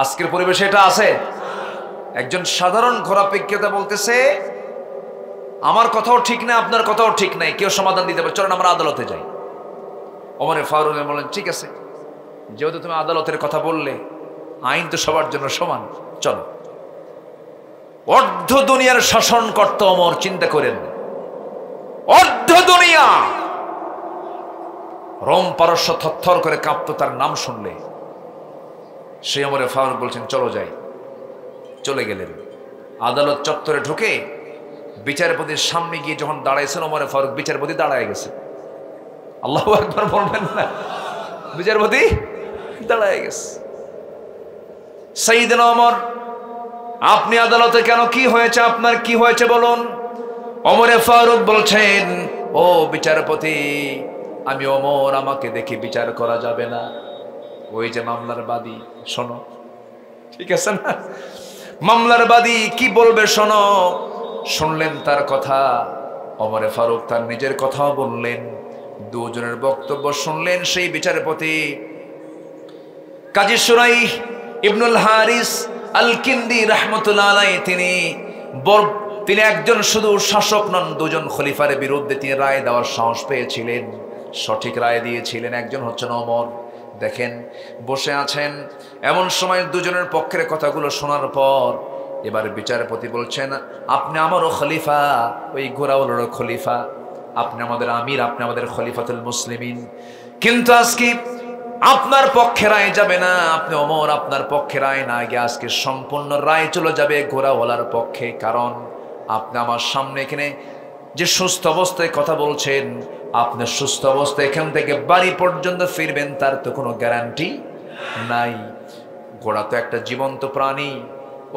আজকের পরিবেশে এটা আছে। একজন সাধারণ ঘোড়া বিক্রেতা বলতেছে, আমার কথাও ঠিক না, আপনার কথাও ঠিক নাই, কেউ সমাধান দিতে পারে, চলেন আমরা আদালতে যাই। ওমর ফারুক বলেন, ঠিক আছে, যেহেতু তুমি আদালতের কথা বললে, আইন তো সবার জন্য সমান, চলো। অর্ধ দুনিয়ার শাসন করত ওমর, চিন্তা করেন, অর্ধ দুনিয়া, রোম পারস্য থরথর করে কাঁপতো তার নাম শুনলে। সেই ওমর ফারুক বলছেন, চলো যাই। চলে গেলেন। আদালত চত্বরে ঢুকে বিচারপতির সামনে গিয়ে যখন দাঁড়াইছেন ওমর ফারুক, বিচারপতি দাঁড়ায় গেছে। আল্লাহু আকবার বলবেন না? বিচারপতি দাঁড়ায় গেছে। সাইয়েদনা ওমর, আপনি আদালতে কেন? কি হয়েছে আপনার? কি হয়েছে বলুন। ওমর ফারুক বলছেন, ও বিচারপতি, আমি ওমর, আমাকে দেখে বিচার করা যাবে না। ওই যে মামলার বাদী, শোনো, ঠিক আছে না? মামলার বাদী কি বলবে শোনো। শুনলেন তার কথা। ওমর ফারুক তার নিজের কথাও বললেন, দুজনের বক্তব্য শুনলেন। সেই বিচারপতি কাজী শুরাইহ ইবনুল হারিস আল কিন্দি রাহমাতুল্লাহ আলাইহি, তিনি একজন শুধু শাসক নন, দুজন খলিফার বিরুদ্ধে তিনি রায় দেওয়ার সাহস পেয়েছিলেন, সঠিক রায় দিয়েছিলেন। একজন হচ্ছেন ওমর। দেখেন বসে আছেন, এমন সময় দুজনের পক্ষের কথাগুলো শোনার পর এবার বিচারপতি বলছেন, আপনি আমারও খলিফা, ওই ঘোড়াওয়ালারও খলিফা, আপনি আমাদের আমির, আপনি আমাদের খলিফাতুল মুসলিমিন, কিন্তু আজকে আপনার পক্ষে রায় যাবে না। আপনি ওমর, আপনার পক্ষে রায় না গিয়ে আজকে সম্পূর্ণ রায় চলে যাবে ঘোড়াওয়ালার পক্ষে। কারণ আপনি আমার সামনে এখানে যে সুস্থ অবস্থায় কথা বলছেন, আপনি সুস্থ অবস্থায় এখান থেকে বাড়ি পর্যন্ত ফিরবেন, তার তো কোনো গ্যারান্টি নাই। ঘোড়া তো একটা জীবন্ত প্রাণী,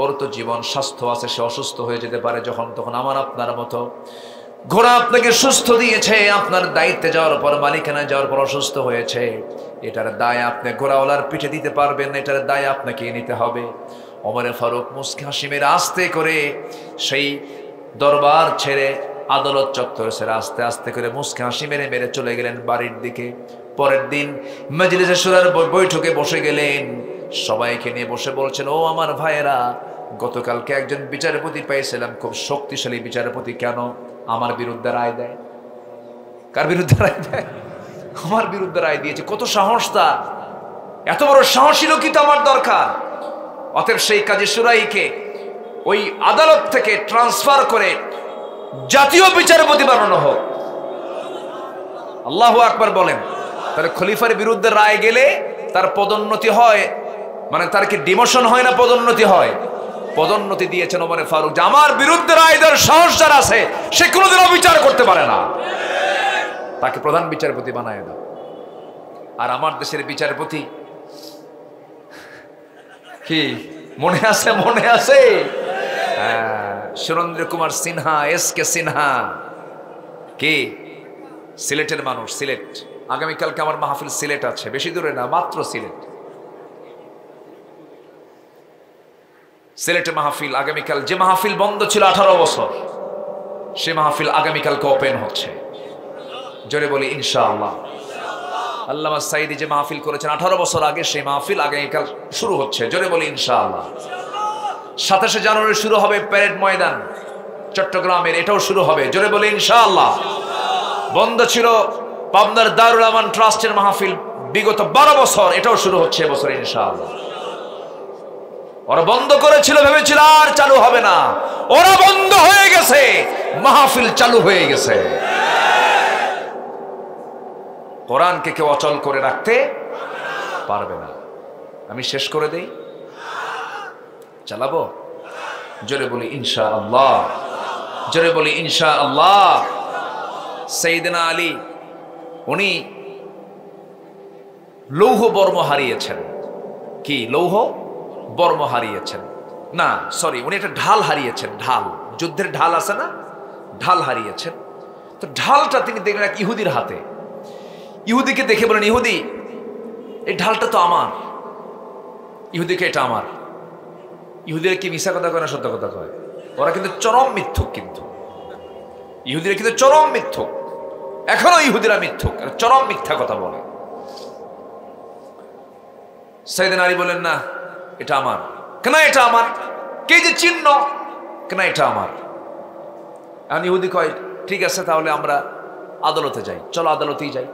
ওর তো জীবন স্বাস্থ্য আছে, সে অসুস্থ হয়ে যেতে পারে যখন তখন। আমার আপনার মতো ঘোড়া আপনাকে সুস্থ দিয়েছে, আপনার দায়িত্বে যাওয়ার পর, মালিকানায় যাওয়ার পর অসুস্থ হয়েছে, এটার দায় আপনি ঘোড়াওয়ালার পিঠে দিতে পারবেন না, এটার দায় আপনাকে নিতে হবে। ওমরে ফারুক মুস্কি হাসি মেরে আস্তে করে সেই দরবার ছেড়ে আদালত চত্বরে ছেড়ে আস্তে আস্তে করে মুস্কি হাসি মেরে মেরে চলে গেলেন বাড়ির দিকে। পরের দিন মজলিসে শুরার বৈঠকে বসে গেলেন, সবাইকে নিয়ে বসে বলছেন, ও আমার ভাইয়েরা, গতকালকে একজন বিচারপতি পেয়েছিলাম, খুব শক্তিশালী বিচারপতি, কেন আমার বিরুদ্ধে রায় দেয়? কার বিরুদ্ধে রায় দেয়? আমার বিরুদ্ধে রায় দিয়েছে। কত সাহস তার! এত বড় সাহসী লোকই তো আমার দরকার। অতএব সেই কাজী শুরাইকে ওই আদালত থেকে ট্রান্সফার করে জাতীয় বিচারপতি বানানো হোক। আল্লাহু আকবার বলেন। তাহলে খলিফার বিরুদ্ধে রায় গেলে তার পদোন্নতি হয়, মানে তার কি ডিমোশন হয় না পদোন্নতি হয়? পদোন্নতি দিয়েছেন ওমরে ফারুক, যে আমার বিরুদ্ধে রায় দেওয়ার সাহস যার আছে সে কোনোদিনও বিচার করতে পারে না, তাকে প্রধান বিচারপতি বানায় দাও। আর আমার দেশের বিচারপতি কি মনে আছে? মনে আছে? সুরেন্দ্র কুমার সিনহা, এস.কে. সিনহা, কি সিলেটের মানুষ, সিলেট। আগামীকালকে আমার মাহফিল সিলেট আছে, বেশি দূরে না, মাত্র সিলেট। সিলেটে মাহফিল আগামীকাল। যে মাহফিল বন্ধ ছিল 18 বছর, সে মাহফিল আগামীকালকে ওপেন হচ্ছে। জোরে বলি ইনশাআল্লাহ। আল্লামা সাইদি যে মাহফিল করেছেন 18 বছর আগে, সেই মাহফিল আগামীকাল শুরু হচ্ছে। জোরে বলি ইনশাআল্লাহ। 27শে জানুয়ারি শুরু হবে প্যারেড ময়দান চট্টগ্রামের, এটাও শুরু হবে। জোরে বলি ইনশাআল্লাহ। বন্ধ ছিল পাবনার দারুল আমান ট্রাস্টের মাহফিল বিগত 12 বছর, এটাও শুরু হচ্ছে এবছর ইনশাআল্লাহ। ওরা বন্ধ করেছিল, ভেবেছিল আর চালু হবে না, ওরা বন্ধ হয়ে গেছে, মাহফিল চালু হয়ে গেছে। কোরআনকে কেউ অচল করে রাখতে পারবে না। আমি শেষ করে দেই, চালাবো? জোরে বলি ইনশাআল্লাহ। জোরে বলি ইনশাআল্লাহ। সাইয়েদনা আলী, উনি লৌহ বর্ম হারিয়েছেন। কি লৌহ বর্ম হারিয়েছেন? না, সরি, উনি একটা ঢাল হারিয়েছেন। ঢাল, যুদ্ধের ঢাল আছে না, ঢাল হারিয়েছেন। তো ঢালটা তিনি দেখলেন এক ইহুদির হাতে। ইহুদিকে দেখে বলেন, ইহুদি, এই ঢালটা তো আমার। ইহুদিকে, এটা আমার। ইহুদিরা কি মিথ্যা কথা কয় না সত্য কথা কয়? ওরা কিন্তু চরম মিথ্যুক, কিন্তু ইহুদিরা কিন্তু চরম মিথ্যুক, এখনো ইহুদিরা মিথ্যুক, চরম মিথ্যা কথা বলে। সাইয়েদনা আলী বলেন, না এটা আমার। কেন এটা আমার? কে যে চিহ্ন, কেন এটা আমার। এখন ইহুদি কয়, ঠিক আছে, তাহলে আমরা আদালতে যাই, চলো আদালতেই যাই।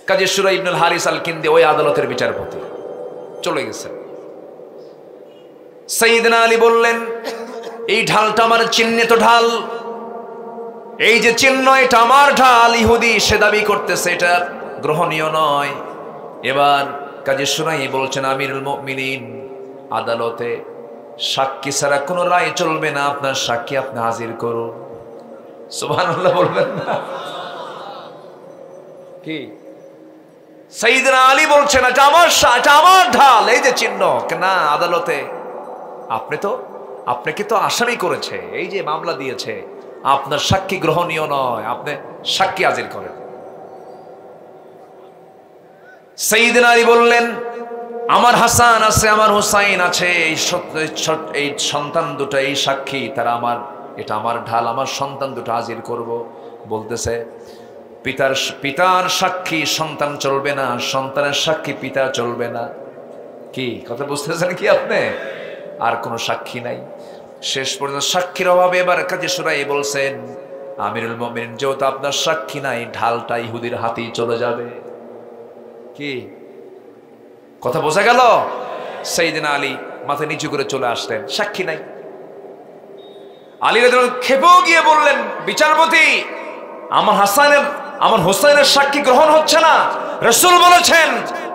কাজী শুরাই ইবনুল হারিস আল কিন্দি ওই আদালতের বিচারপতি চলে গেছেন। সাইয়েদনা আলী বললেন, এই ঢালটা আমার চিহ্নিত ঢাল, এই যে চিহ্ন, এটা আমার ঢাল। ইহুদি সে দাবি করতেছে, এটা গ্রহণীয় নয়। এবার কাজী শুরাই বলছেন, আমিরুল মুমিনিন, আদালতে সাক্ষী ছাড়া কোনো রায় চলবে না, আপনার সাক্ষী আপনি হাজির করুন। সুবহানাল্লাহ বলবেন না? কি সাইয়েদনা আলী বলছেন, এটা আমার ঢাল, এই যে চিহ্ন। না, আদালতে আপনাকে তো আসামি করেছে, এই যে মামলা দিয়েছে, আপনার সাক্ষী গ্রহণীয় নয়, আপনি সাক্ষী হাজির করেন। সাইয়েদনা আলী বললেন, আমার হাসান আছে, আমার হুসাইন আছে, এই সন্তান দুটো, এই সাক্ষী, তারা আমার, এটা আমার ঢাল, আমার সন্তান দুটো হাজির করব। বলতেছে, পিতার সাক্ষী সন্তান চলবে না, সন্তানের সাক্ষী পিতা চলবে না। কি কথা বুঝতেছেন কি আপনি? আর কোনো সাক্ষী নাই। শেষ পর্যন্ত সাক্ষীর অভাবে এবার কাজী শুরাই বলছেন, আমিরুল মুমিনিন, যেহেতু আপনার সাক্ষী নাই, ঢালটা ইহুদির হাতেই চলে যাবে। কি কথা বোঝা গেল? সাইয়েদনা আলী মাথা নিচু করে চলে আসলেন, সাক্ষী নাই। আলী রাদিয়াল্লাহু আনহু খেপেও গিয়ে বললেন, বিচারপতি, আমার হুসাইনের সাক্ষী গ্রহণ হচ্ছে না। রাসূল বলেছেন,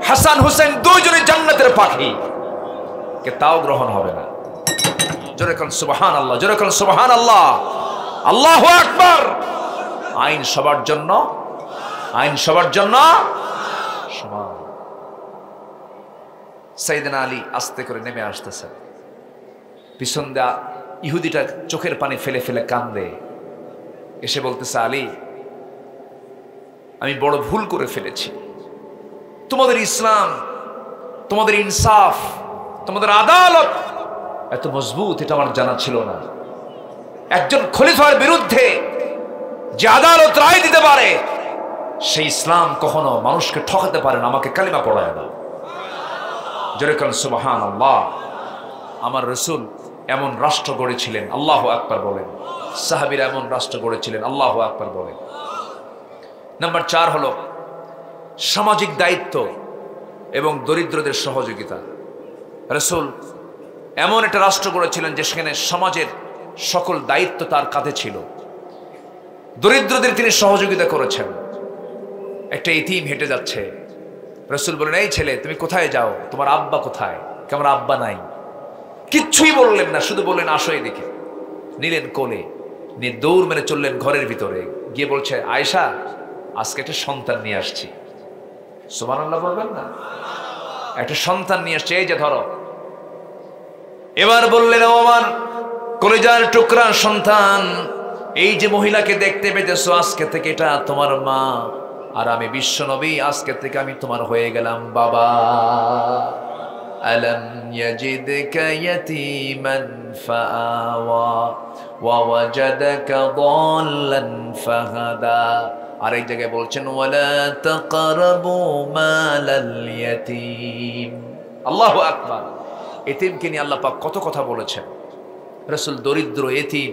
হাসান হুসাইন দুইজনই জান্নাতের পাখি, কে তাও গ্রহণ হবে না। জোরে বলেন সুবহানাল্লাহ, জোরে বলেন সুবহানাল্লাহ, আল্লাহু আকবার। আইন সবার জন্য, আইন সবার জন্য সমান। সাইয়েদনা আলী আস্তে করে নেমে আসতেছেন, পিছন দা ইহুদিটা চোখের পানি ফেলে ফেলে কান্দে, এসে বলতেছে, আলী আমি বড় ভুল করে ফেলেছি, তোমাদের ইসলাম, তোমাদের ইনসাফ, তোমাদের আদালত এত মজবুত এটা আমার জানা ছিল না। একজন খলিফার বিরুদ্ধে যে আদালত রায় দিতে পারে, সেই ইসলাম কখনো মানুষকে ঠকাতে পারে না, আমাকে কালিমা পড়ায় দাও। জোরে বলেন সুবহানাল্লাহ। আমার রাসূল এমন রাষ্ট্র গড়েছিলেন, আল্লাহু আকবার বলেন। সাহাবীরা এমন রাষ্ট্র গড়েছিলেন, আল্লাহু আকবার বলেন। নাম্বার 4 হলো সামাজিক দায়িত্ব এবং দরিদ্রদের সহযোগিতা। রাসূল এমন একটা রাষ্ট্র গড়েছিলেন যে সেখানে সমাজের সকল দায়িত্ব তার কাঁধে ছিল। দরিদ্রদের তিনি সহযোগিতা করেছেন। একটা ইতিম হেঁটে যাচ্ছে, রাসূল বলেন, এই ছেলে তুমি কোথায় যাও, তোমার আব্বা কোথায়? আমার আব্বা নাই। কিচ্ছুই বললেন না, শুধু বললেন আসো এদিকে। নিলেন কোলে, নিয়ে দৌড় মেরে চললেন ঘরের ভিতরে, গিয়ে বলছে, আয়েশা আজকে একটা সন্তান নিয়ে আসছি। সুবহানাল্লাহ বলবেন না? একটা সন্তান নিয়ে আসছে, এই যে ধরো। এবার বললেন, ও আমার কলিজার টুকরা সন্তান, এই যে মহিলাকে দেখতে পেতেছো, আজকে থেকে এটা তোমার মা, আর আমি বিশ্ব নবী, আজকে থেকে আমি তোমার হয়ে গেলাম বাবা। আলম ইয়াজিদকা ইয়াতীমান ফাআওয়া ওয়া ওয়াজাদাকা দাল্লান ফাহাদা। আর এই জায়গায় বলছেন, ওয়ালা তাকরাবু মালাল ইয়াতীম। আল্লাহু আকবার। এতিমকে নিয়ে আল্লাহ পাক কত কথা বলেছেন। রাসূল দরিদ্র, এতিম,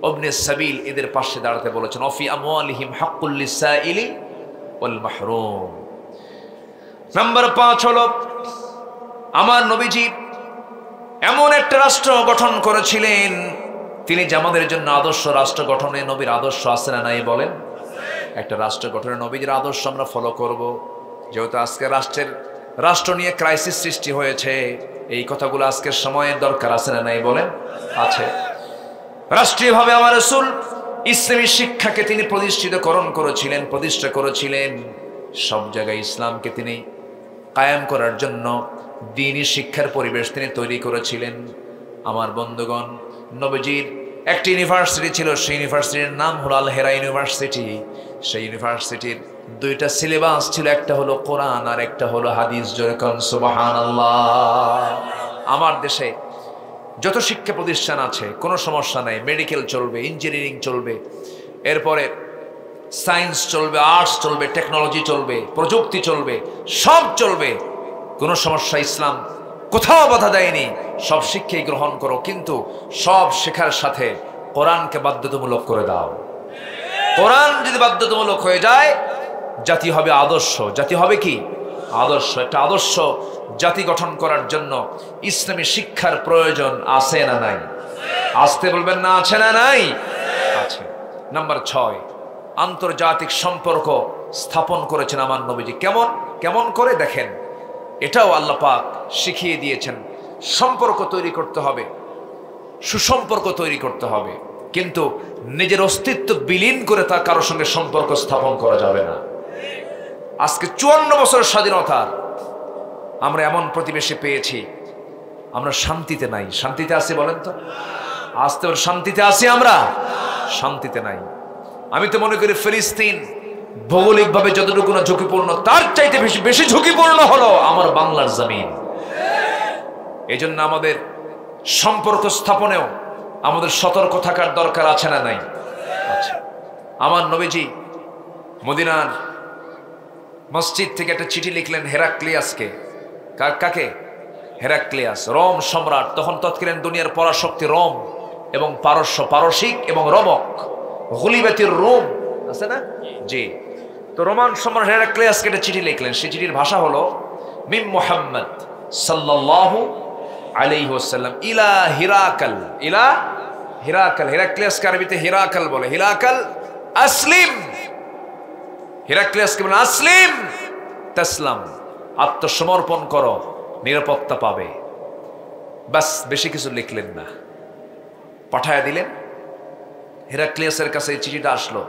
ইবনে সাবিল এদের পাশে দাঁড়াতে বলেছেন। অফি আমওয়ালিহিম হাক্কুল লিসাইলি ওয়াল মাহরুম। নাম্বার 5 হলো আমার নবীজি এমন একটা রাষ্ট্র গঠন করেছিলেন, তিনি যে আমাদের জন্য আদর্শ। রাষ্ট্র গঠনে নবীর আদর্শ আছে না নাই বলেন? একটা রাষ্ট্র গঠনে নবীর আদর্শ আমরা ফলো করব। যেহেতু আজকে রাষ্ট্র নিয়ে ক্রাইসিস সৃষ্টি হয়েছে, এই কথাগুলো আজকের সময়ের দরকার আছে না নাই বলেন? আছে। রাষ্ট্রীয়ভাবে আমার রাসূল ইসলামী শিক্ষাকে তিনি প্রতিষ্ঠা করেছিলেন। সব জায়গায় ইসলামকে তিনি কায়েম করার জন্য দ্বীনি শিক্ষার পরিবেশ তিনি তৈরি করেছিলেন। আমার বন্ধুগণ, নবীজির একটি ইউনিভার্সিটি ছিল, সেই ইউনিভার্সিটির নাম হলো আল হেরা ইউনিভার্সিটি। সেই ইউনিভার্সিটির 2টা সিলেবাস ছিল, একটা হলো কোরআন আর একটা হলো হাদিস। জোরে কোন সুবহানাল্লাহ। আমার দেশে যত শিক্ষা প্রতিষ্ঠান আছে কোনো সমস্যা নাই, মেডিকেল চলবে, ইঞ্জিনিয়ারিং চলবে, এরপরে সায়েন্স চলবে, আর্টস চলবে, টেকনোলজি চলবে, প্রযুক্তি চলবে, সব চলবে, কোনো সমস্যা। ইসলাম কোথাও বাধা দেয়নি, সব শিক্ষাই গ্রহণ করো, কিন্তু সব শেখার সাথে কোরআনকে বাধ্যতামূলক করে দাও। কোরআন যদি বাধ্যতামূলক হয়ে যায়, জাতি হবে আদর্শ। জাতি হবে কি? আদর্শ। একটা আদর্শ জাতি গঠন করার জন্য ইসলামী শিক্ষার প্রয়োজন আছে না নাই? আসতে বলবেন না, আছে না নাই? আছে। নাম্বার 6, আন্তর্জাতিক সম্পর্ক স্থাপন করেছেন আমার নবীজি। কেমন করে দেখেন, এটাও আল্লাহ পাক শিখিয়ে দিয়েছেন। সম্পর্ক তৈরি করতে হবে, সুসম্পর্ক তৈরি করতে হবে, কিন্তু নিজের অস্তিত্ব বিলীন করে তা কারোর সঙ্গে সম্পর্ক স্থাপন করা যাবে না। আজকে 54 বছরের স্বাধীনতার আমরা এমন প্রতিবেশী পেয়েছি, আমরা শান্তিতে নাই। শান্তিতে আছি বলেন তো? আজকে শান্তিতে আছি আমরা? শান্তিতে নাই। আমি তো মনে করি ফিলিস্তিন ভৌগোলিকভাবে যতটুকু না ঝুঁকিপূর্ণ, তার চাইতে বেশি ঝুঁকিপূর্ণ হলো আমার বাংলার জমিন। এই জন্য আমাদের সম্পর্ক স্থাপনেও আমাদের সতর্ক থাকার দরকার আছে না নাই? আচ্ছা, আমার নবীজি মদিনার মসজিদ থেকে একটা চিঠি লিখলেন হেরাক্লিয়াসকে। কাকে? হেরাক্লিয়াস, রোম সম্রাট। তখন তৎকালীন দুনিয়ার পরাশক্তি রোম এবং পারসিক এবং রোমক, গুলিবাতির রোম আছে না? জি। তো রোমান সম্রাট হেরাক্লিয়াসকে একটা চিঠি লিখলেন। সেই চিঠির ভাষা হলো মিম মুহাম্মদ সাল্লাল্লাহু আলাইহি ওয়াসাল্লাম ইলা হিরাকাল। ইলা হিরাকাল। হেরাক্লিয়াসকে আরবিতে হিরাকাল বলে। হিরাকাল আসলিম। হেরাক্লিয়াসকে বলে আসলিম তাসলাম, আত্মসমর্পণ করো, নিরাপত্তা পাবে। বাস, বেশি কিছু লিখলেন না, পাঠায় দিলেন। হেরাক্লিয়াসের কাছে এই চিঠিটা আসলো।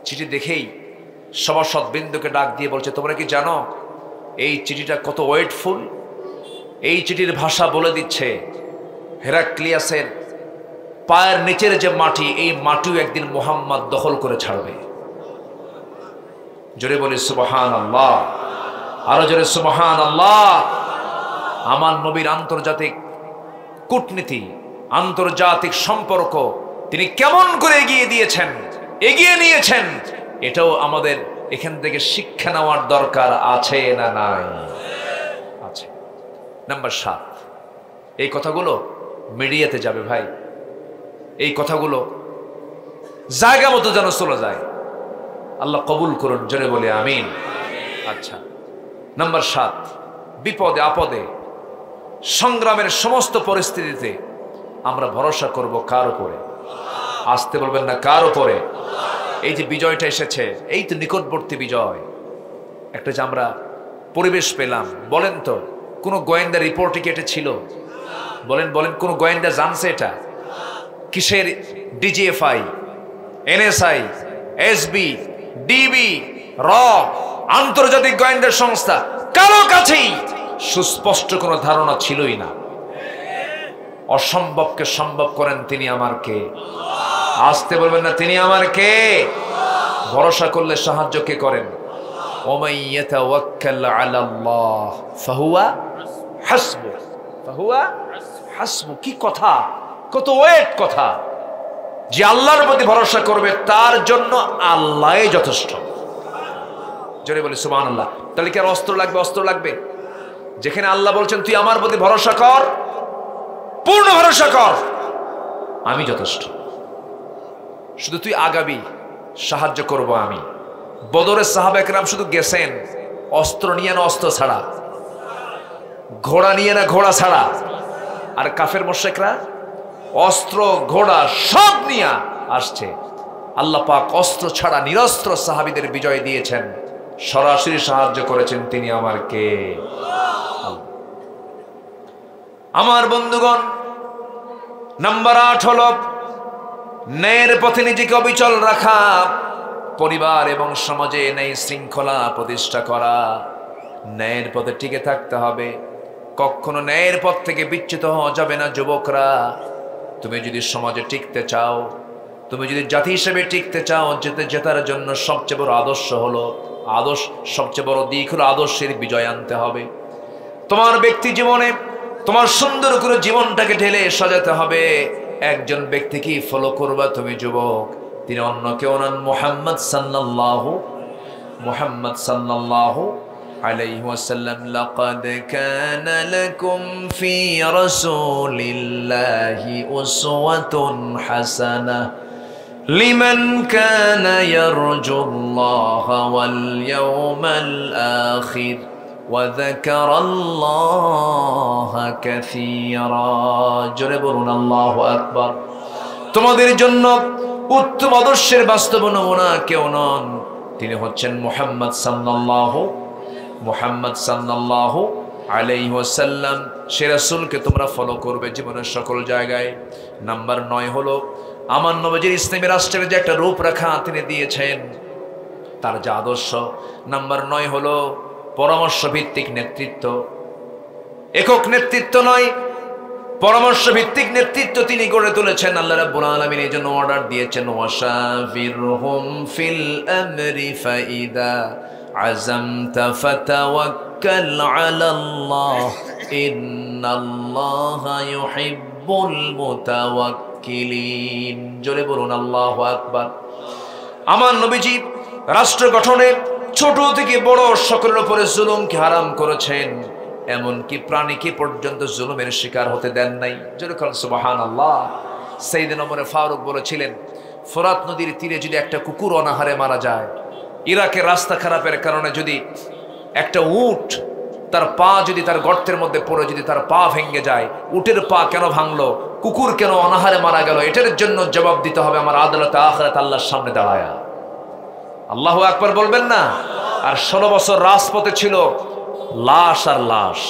চিঠি দেখেই সভাসদ বিন্দুকে ডাক দিয়ে বলছে, তোমরা কি জানো এই চিঠিটা কত ওয়েটফুল? এই চিঠির ভাষা বলে দিচ্ছে হেরাক্লিয়াসের পায়ের নিচের যে মাটি, এই মাটিও একদিন মুহাম্মদ দখল করে ছাড়বে। জোরে বলি সুবহানাল্লাহ, আরো জোরে সুবহানাল্লাহ। আমার নবীর আন্তর্জাতিক কূটনীতি, আন্তর্জাতিক সম্পর্ক তিনি কেমন করে এগিয়ে নিয়েছেন, এটাও আমাদের এখান থেকে শিক্ষা নেওয়ার দরকার আছে না নাই? আছে। নাম্বার 7, এই কথাগুলো মিডিয়াতে যাবে ভাই, এই কথাগুলো জায়গা মতো যেন চলে যায়। আল্লাহ কবুল করুন, জোরে বলে আমিন। আচ্ছা, নাম্বার 7, বিপদে আপদে সংগ্রামের সমস্ত পরিস্থিতিতে আমরা ভরসা করব কার উপরে? আসতে বলবেন না, কার উপরে? এই যে বিজয়টা এসেছে, এই তো নিকটবর্তী বিজয়, একটা যে আমরা পরিবেশ পেলাম, বলেন তো কোন গোয়েন্দা রিপোর্টে কি এটা ছিল? বলেন কোন গোয়েন্দা জানছে এটা? কিসের ডিজিএফআই, এনএসআই, এসবি, ডিবি, র, আন্তর্জাতিক গোয়েন্দা সংস্থা, কারো কাছেই সুস্পষ্ট কোনো ধারণা ছিলই না। অসম্ভবকে সম্ভব করেন তিনি আমার কে? আসতে বলবেন না, তিনি আমার কে? ভরসা করলে সাহায্য কে করেন? ওমাই ইয়াতাওয়াক্কাল আলাল্লাহ ফাহুয়া হাসবু, ফাহুয়া হাসবু। কি কথা, কত ওয়েট কথা! যে আল্লাহর প্রতি ভরসা করবে তার জন্য আল্লাহই যথেষ্ট। জোরে বলি সুবহানাল্লাহ। তাহলে কি আর অস্ত্র লাগবে? অস্ত্র লাগবে? যেখানে আল্লাহ বলছেন তুই আমার প্রতি ভরসা কর, পূর্ণ ভরসা কর, আমি যথেষ্ট, শুধু তুই আগাবি, সাহায্য করব আমি। বদরের সাহাবা একরাম শুধু গেছেন অস্ত্র নিয়ে না অস্ত্র ছাড়া, ঘোড়া নিয়ে না ঘোড়া ছাড়া। আর কাফের মুশরিকরা অস্ত্র ঘোড়া সব নিয়ে আসছে। আল্লাহ পাক অস্ত্র ছাড়া নিরস্ত্র সাহাবীদের বিজয় দিয়েছেন, সরাসরি সাহায্য করেছেন তিনি আমার কে? আমার বন্ধুগণ, নাম্বার 8 হলো ন্যায়ের পথে নিজেকে অবিচল রাখা, পরিবার এবং সমাজে ন্যায় শৃঙ্খলা প্রতিষ্ঠা করা। ন্যায়ের পথে টিকে থাকতে হবে, কখনো ন্যায়ের পথ থেকে বিচ্যুত হওয়া যাবে না। যুবকরা, তুমি যদি সমাজে টিকতে চাও, তুমি যদি জাতি হিসেবে টিকতে চাও, জেতার জন্য সবচেয়ে বড় আদর্শ হলো সবচেয়ে বড় দিক হলো আদর্শের বিজয় আনতে হবে। তোমার ব্যক্তি জীবনে তোমার সুন্দর করে জীবনটাকে ঢেলে সাজাতে হবে। একজন ব্যক্তিকে ফলো করবা তুমি যুবক, তিনি অন্য কেউ নন, মুহাম্মদ সাল্লাল্লাহু আলাইহি ওয়াসাল্লাম। লাকাদ কানা লাকুম ফি রাসূলিল্লাহি উসওয়াতুন হাসানাহ লিমান কানা ইয়ারজুল্লাহা ওয়াল ইয়াওমাল আখির ওয়া যাকারাল্লাহা কাসীরা। জোরে বলুন আল্লাহু আকবার। তোমাদের জন্য উত্তম আদর্শের বাস্তব নমুনা কেউ নন, তিনি হচ্ছেন মুহাম্মদ সাল্লাল্লাহু আলাইহি ওয়াসাল্লাম। সে রাসূলকে তোমরা ফলো করবে জীবনের সকল জায়গায়। নাম্বার 9 হলো আমার নবীজির ইসলামী রাষ্ট্রের যে একটা রূপরেখা তিনি দিয়েছেন, তার যে আদর্শ। নাম্বার 9 হলো পরামর্শ ভিত্তিক নেতৃত্ব। একক নেতৃত্ব নয়, পরামর্শ ভিত্তিক নেতৃত্ব তিনি গড়ে তুলেছেন। আল্লাহ রাব্বুল আলামিন এই জন্য অর্ডার দিয়েছেন, ওয়াশাফিরহুম ফিল আমরি ফাইদা আযামতা ফাতাওয়াক্কাল আলাল্লাহ ইন্নাল্লাহা ইউহিব্বুল মুতাওয়াক্কিলিন। জোরে বলুন আল্লাহু আকবার। আমার নবীজি রাষ্ট্র গঠনে ছোট থেকে বড় সকলের উপরে জুলুমকে হারাম করেছেন, এমনকি প্রাণীকে পর্যন্ত জুলুমের শিকার হতে দেন নাই। যেরকম সুবহানাল্লাহ। সাইয়েদনা ওমর ফারুক বলেছিলেন, ফোরাত নদীর তীরে যদি একটা কুকুর অনাহারে মারা যায়, ইরাকের রাস্তা খারাপের কারণে যদি একটা উট তার পা যদি তার গর্তের মধ্যে পড়ে যদি তার পা ভেঙে যায়, উটের পা কেন ভাঙলো, কুকুর কেন অনাহারে মারা গেল, এটার জন্য জবাব দিতে হবে আমার আদালতে আখিরাত আল্লাহর সামনে দাঁড়ায়া। আল্লাহু আকবার বলবেন না? আর 16 বছর রাজপথে ছিল লাশ আর লাশ।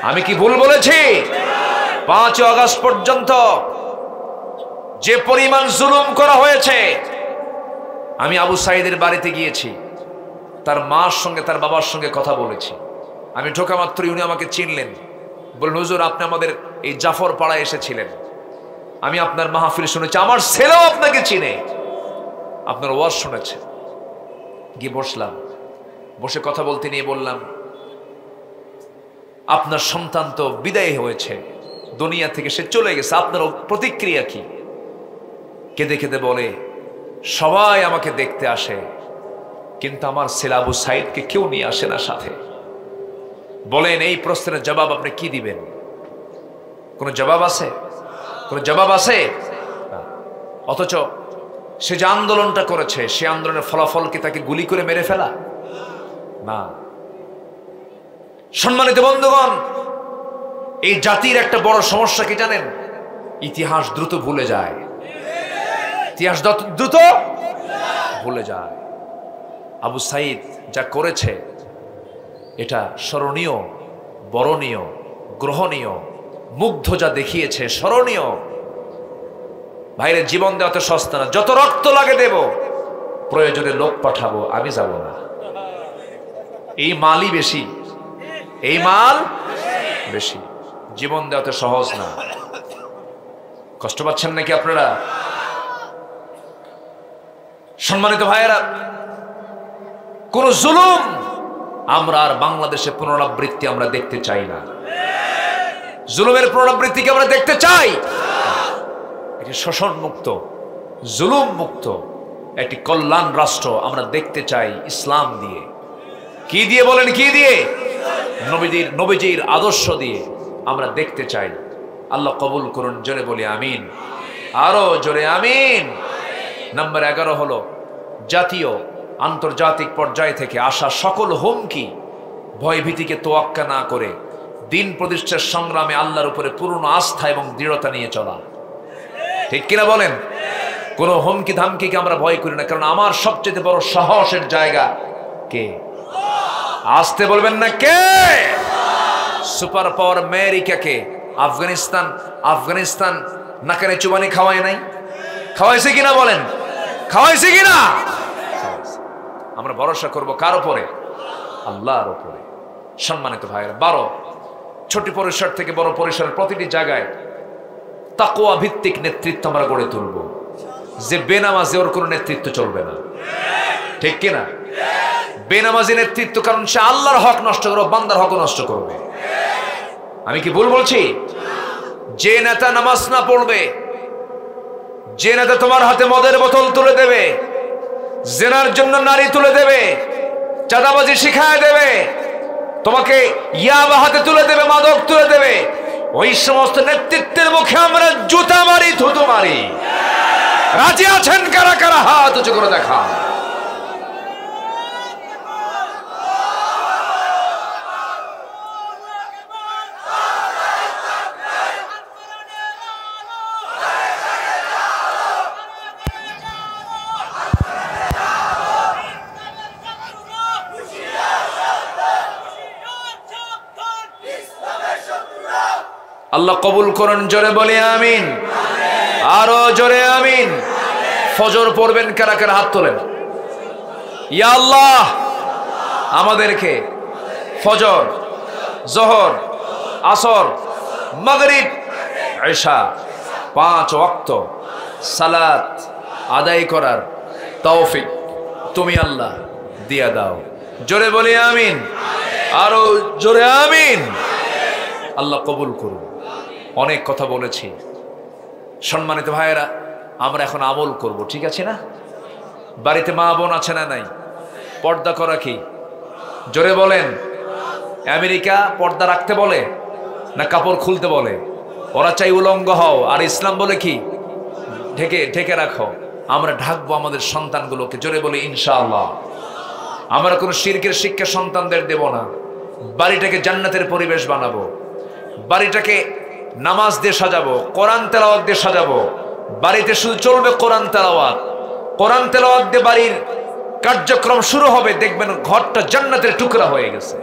আমি কি ভুল বলেছি? 5 আগস্ট পর্যন্ত যে পরিমাণ জুলুম করা হয়েছে, আমি আবু সাইদের বাড়িতে গিয়েছি, তার মার সঙ্গে তার বাবার সঙ্গে কথা বলেছি। আমি ঢোকা মাত্রই উনি আমাকে চিনলেন, বললেন হুজুর আপনি আমাদের এই জাফর পাড়ায় এসেছিলেন, আমি আপনার মাহফিল শুনেছি, আমার ছেলেও আপনাকে চিনে, আপনার ওয়াজ শুনেছে। গিয়ে বসলাম, বসে কথা বলতে নিয়ে বললাম আপনার সন্তান তো বিদায় হয়েছে দুনিয়া থেকে, সে চলে গেছে, আপনার প্রতিক্রিয়া কি? কেঁদে কেঁদে বলে সবাই আমাকে দেখতে আসে কিন্তু আমার ছেলে আবু সাইদকে কেউ নিয়ে আসে না সাথে। বলেন এই প্রশ্নের জবাব আপনি কি দিবেন? কোন জবাব আছে? কোন জবাব আছে? অথচ সে যে আন্দোলনটা করেছে, সে আন্দোলনের ফলাফল কি তাকে গুলি করে মেরে ফেলা? না। সম্মানিত বন্ধুগণ, এই জাতির একটা বড় সমস্যা কি জানেন? ইতিহাস দ্রুত ভুলে যায়। ইতিহাস দ্রুত ভুলে যায়। আবু সাইদ যা করেছে এটা স্মরণীয়, বরণীয়, গ্রহণীয়, মুগ্ধ যা দেখিয়েছে স্মরণীয়। ভাইরে জীবন দেওয়া তো সস্তা না, যত রক্ত লাগে দেব, প্রয়োজনে লোক পাঠাবো, আমি যাব না। এই মালই বেশি, এই মাল বেশি। জীবন দেওয়া তো সহজ না। কষ্ট পাচ্ছেন নাকি আপনারা? সম্মানিত ভাইয়েরা, কোন জুলুম আমরা আর বাংলাদেশে পুনরাবৃত্তি আমরা দেখতে চাই না। জুলুমের পুনরাবৃত্তিকে আমরা দেখতে চাই। একটি শোষণ মুক্ত, জুলুম মুক্ত একটি কল্যাণ রাষ্ট্র আমরা দেখতে চাই ইসলাম দিয়ে। কি দিয়ে বলেন? কি দিয়ে? নবীজির আদর্শ দিয়ে আমরা দেখতে চাই। আল্লাহ কবুল করুন, জোরে বলি আমিন, আরো জোরে আমিন। নাম্বার 11 হলো জাতীয় আন্তর্জাতিক পর্যায় থেকে আসা সকল হুমকি ভয়ভীতিকে তোয়াক্কা না করে দিন প্রতিষ্ঠার সংগ্রামে আল্লাহর উপরে পূর্ণ আস্থা এবং দৃঢ়তা নিয়ে চলা। ঠিক কিনা বলেন? কোন হুমকি ধামকিকে আমরা ভয় করি না, কারণ আমার সবচেয়ে বড় সাহসের জায়গা কে? আসতে বলবেন না কে? সুপার পাওয়ার আমেরিকাকে আফগানিস্তান নাকানে চুবানি খাওয়ায় নাই? খাওয়াইছে কিনা বলেন? খাওয়াইছে কিনা? আমরা ভরসা করব কার উপরে? আল্লাহর উপরে। সম্মানিত ভাইয়েরা, 12 ছোট পরিসর থেকে বড় পরিসরের প্রতিটি জায়গায় তাকওয়া ভিত্তিক নেতৃত্ব আমরা গড়ে তুলব। যে বেনামাজি ওর কোনো নেতৃত্ব চলবে না। ঠিক কিনা? বেনামাজি নেতৃত্ব, কারণ সে আল্লাহর হক নষ্ট করবে, বান্দার হক নষ্ট করবে। আমি কি ভুল বলছি? যে নেতা নামাজ না পড়বে, যে নেতা তোমার হাতে মদের বোতল তুলে দেবে, জেনার জন্য নারী তুলে দেবে, চাঁদাবাজি শিখায় দেবে, তোমাকে ইয়াবা হাতে তুলে দেবে, মাদক তুলে দেবে, ওই সমস্ত নেতৃত্বের মুখে আমরা জুতা মারি, থুতু মারি। রাজি আছেন কারা কারা? হাত উঁচু করে দেখা। আল্লাহ কবুল করুন, জোরে বলি আমিন, আরো জোরে আমিন। ফজর পড়বেন কারা কারা? হাত তোলেন। ইয়া আল্লাহ, আমাদেরকে ফজর, জোহর, আসর, মাগরিব, ইশা 5 ওয়াক্ত সালাত আদায় করার তৌফিক তুমি আল্লাহ দিয়া দাও। জোরে বলি আমিন, আরো জোরে আমিন। আল্লাহ কবুল করুন। অনেক কথা বলেছি। সম্মানিত ভাইয়েরা, আমরা এখন আমল করব, ঠিক আছে না? বাড়িতে মা বোন আছে না নাই? পর্দা করা কি? জোরে বলেন। আমেরিকা পর্দা রাখতে বলে না কাপড় খুলতে বলে? ওরা চাই উলঙ্গ হও, আর ইসলাম বলে কি? ঢেকে ঢেকে রাখো। আমরা ঢাকবো আমাদের সন্তানগুলোকে। জোরে বলি ইনশাআল্লাহ। আমরা কোনো শিরকের শিক্ষা সন্তানদের দেব না। বাড়িটাকে জান্নাতের পরিবেশ বানাবো। বাড়িটাকে নামাজ দিয়ে সাজাবো, কোরআন তেলাওয়াত দিয়ে সাজাবো। বাড়িতে শুধু চলবে কোরআন তেলাওয়াত। কোরআন তেলাওয়াত দিয়ে বাড়ির কার্যক্রম শুরু হবে, দেখবেন ঘরটা জান্নাতের টুকরা হয়ে গেছে।